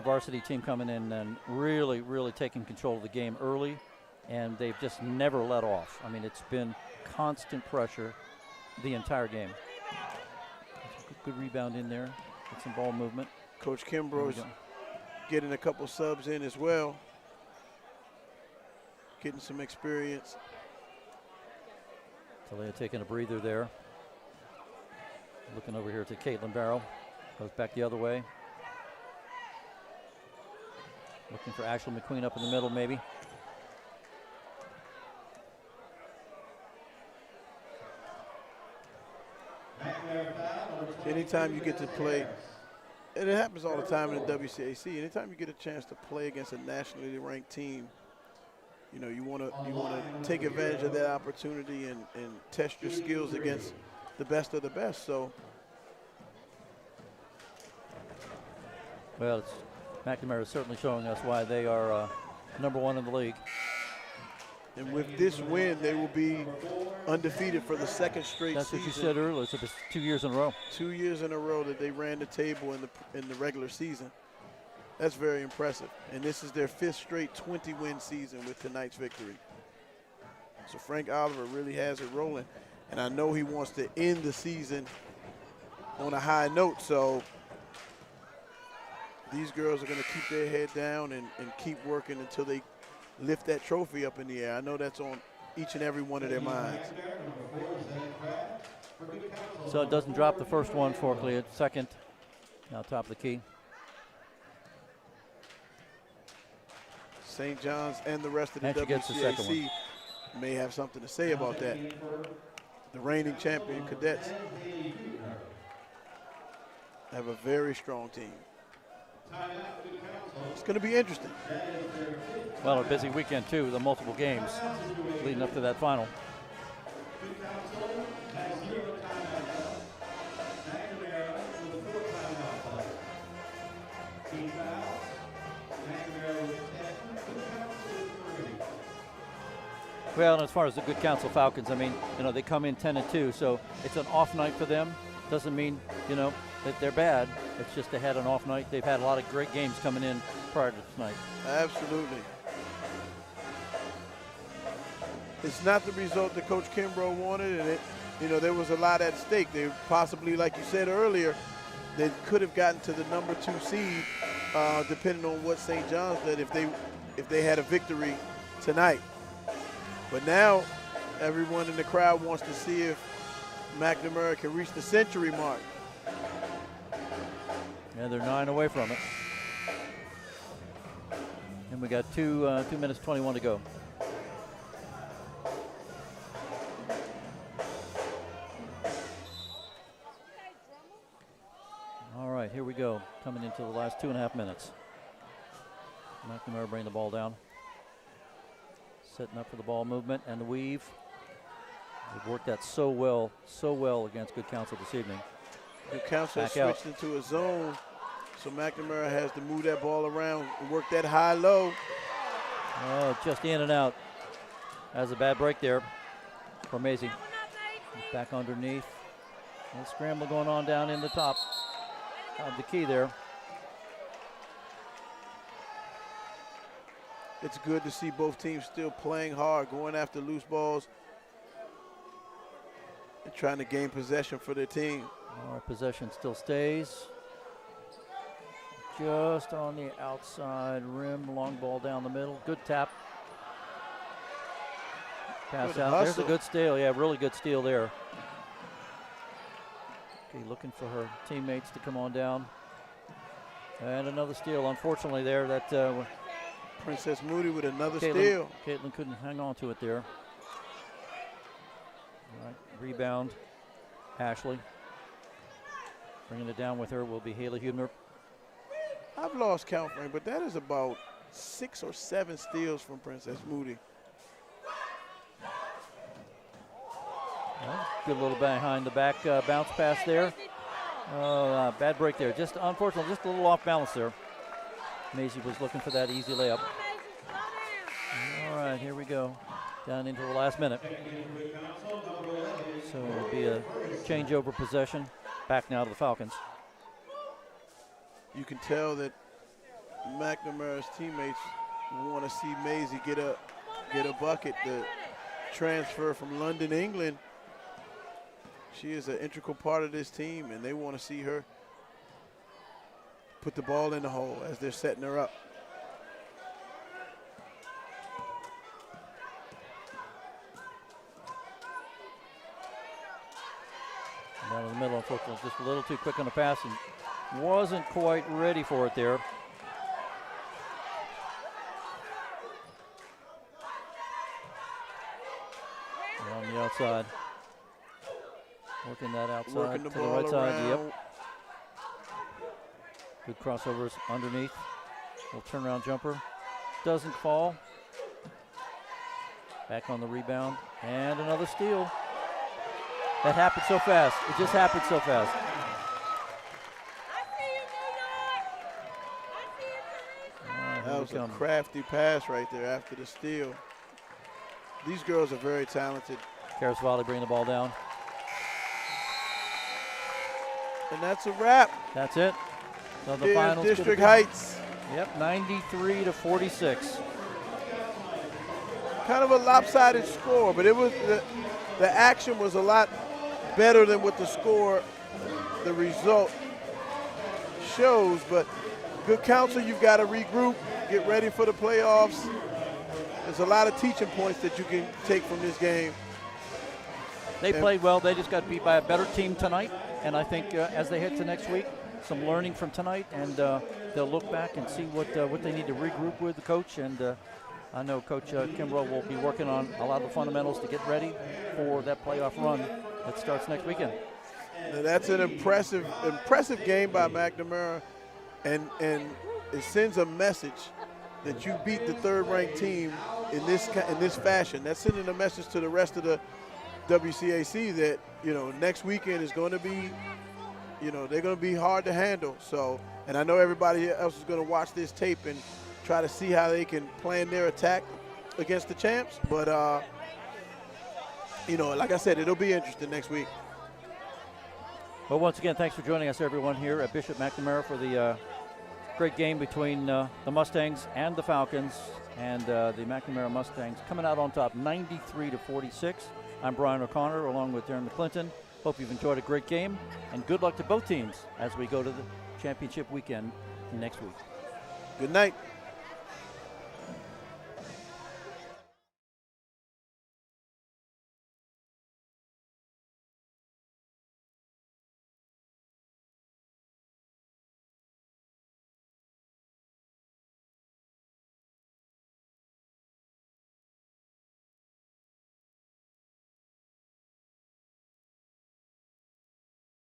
varsity team coming in and really, really taking control of the game early, and they've just never let off. I mean, it's been constant pressure the entire game. Good rebound in there. Get some ball movement. Coach Kimbrough's getting a couple subs in as well. Getting some experience. Talia taking a breather there. Looking over here to Caitlin Barrow. Goes back the other way. Looking for Ashley McQueen up in the middle maybe. Anytime you get to play, and it happens all the time in the WCAC, anytime you get a chance to play against a nationally ranked team, you know, you want to take advantage of that opportunity and test your skills against the best of the best. So, well, McNamara is certainly showing us why they are number one in the league. And with this win, they will be undefeated for the second straight That's season. what you said earlier. It's 2 years in a row. 2 years in a row that they ran the table in the regular season. That's very impressive. And this is their 5th straight 20-win season with tonight's victory. So Frank Oliver really has it rolling. And I know he wants to end the season on a high note. So these girls are going to keep their head down and keep working until they lift that trophy up in the air. I know that's on each and every one of their minds. So it doesn't drop the first one for Clea. Second, now top of the key. St. John's and the rest of the And she gets the second WCAC may have something to say about that. The reigning champion cadets have a very strong team. It's going to be interesting. Well, a busy weekend, too. The multiple games leading up to that final. Well, and as far as the Good Counsel Falcons, I mean, you know, they come in 10-2, so it's an off night for them. Doesn't mean, you know, that they're bad. It's just they had an off night. They've had a lot of great games coming in prior to tonight. Absolutely. It's not the result that Coach Kimbrough wanted, and you know, there was a lot at stake. They possibly, like you said earlier, they could have gotten to the number 2 seed, depending on what St. John's did if they had a victory tonight. But now, everyone in the crowd wants to see if McNamara can reach the century mark. Yeah, they're 9 away from it. And we got 2 minutes 21 to go. All right, here we go. Coming into the last 2.5 minutes. McNamara bring the ball down. Setting up for the ball movement and the weave. They've worked that so well against Good Counsel this evening. Good Counsel has switched into a zone, so McNamara has to move that ball around and work that high-low. Oh, just in and out. That's a bad break there for Maisie. Back underneath. A little scramble going on down in the top of the key there. It's good to see both teams still playing hard, going after loose balls and trying to gain possession for their team. Our possession still stays. just on the outside rim. Long ball down the middle. Good tap. Pass Good out. hustle. There's a good steal. Yeah, really good steal there. Okay, looking for her teammates to come on down. And another steal. Unfortunately there, that Princess Moody with another steal. Caitlin couldn't hang on to it there. All right, rebound. Ashley. Bringing it down with her will be Haley Hubner. I've lost count, Frank, but that is about 6 or 7 steals from Princess Moody. Well, good little behind the back bounce pass there. Bad break there. Just unfortunately, just a little off balance there. Maisie was looking for that easy layup. All right, here we go. Down into the last minute. So it'll be a changeover possession. Back now to the Falcons. You can tell that McNamara's teammates want to see Maisie get a bucket. The transfer from London, England. She is an integral part of this team, and they want to see her put the ball in the hole as they're setting her up. Down in the middle, unfortunately, just a little too quick on the pass and wasn't quite ready for it there. On the outside. Working that outside Working the to ball the right side. around. Yep. Good crossovers underneath. Little turnaround jumper. Doesn't fall. Back on the rebound. And another steal. That happened so fast. It just happened so fast. That was a crafty pass right there after the steal. These girls are very talented. Karasvali bringing the ball down. And that's a wrap. That's it. So the Here in finals. District Heights. Yep, 93-46. Kind of a lopsided score, but it was the action was a lot better than what the score, the result shows. But Good Counsel, you've got to regroup, get ready for the playoffs. There's a lot of teaching points that you can take from this game. They played well. They just got beat by a better team tonight. And I think as they head to next week, some learning from tonight, and they'll look back and see what they need to regroup with the coach. And I know Coach Kimbrough will be working on a lot of the fundamentals to get ready for that playoff run that starts next weekend. Now that's an impressive game by McNamara, and it sends a message that you beat the third-ranked team in this fashion. That's sending a message to the rest of the WCAC that, you know, next weekend is going to be, you know, they're going to be hard to handle. So, and I know everybody else is going to watch this tape and try to see how they can plan their attack against the champs. But, you know, like I said, it'll be interesting next week. Well, once again, thanks for joining us, everyone, here at Bishop McNamara for the great game between the Mustangs and the Falcons. And the McNamara Mustangs coming out on top, 93-46. I'm Brian O'Connor, along with Darren McClinton. Hope you've enjoyed a great game, and good luck to both teams as we go to the championship weekend next week. Good night.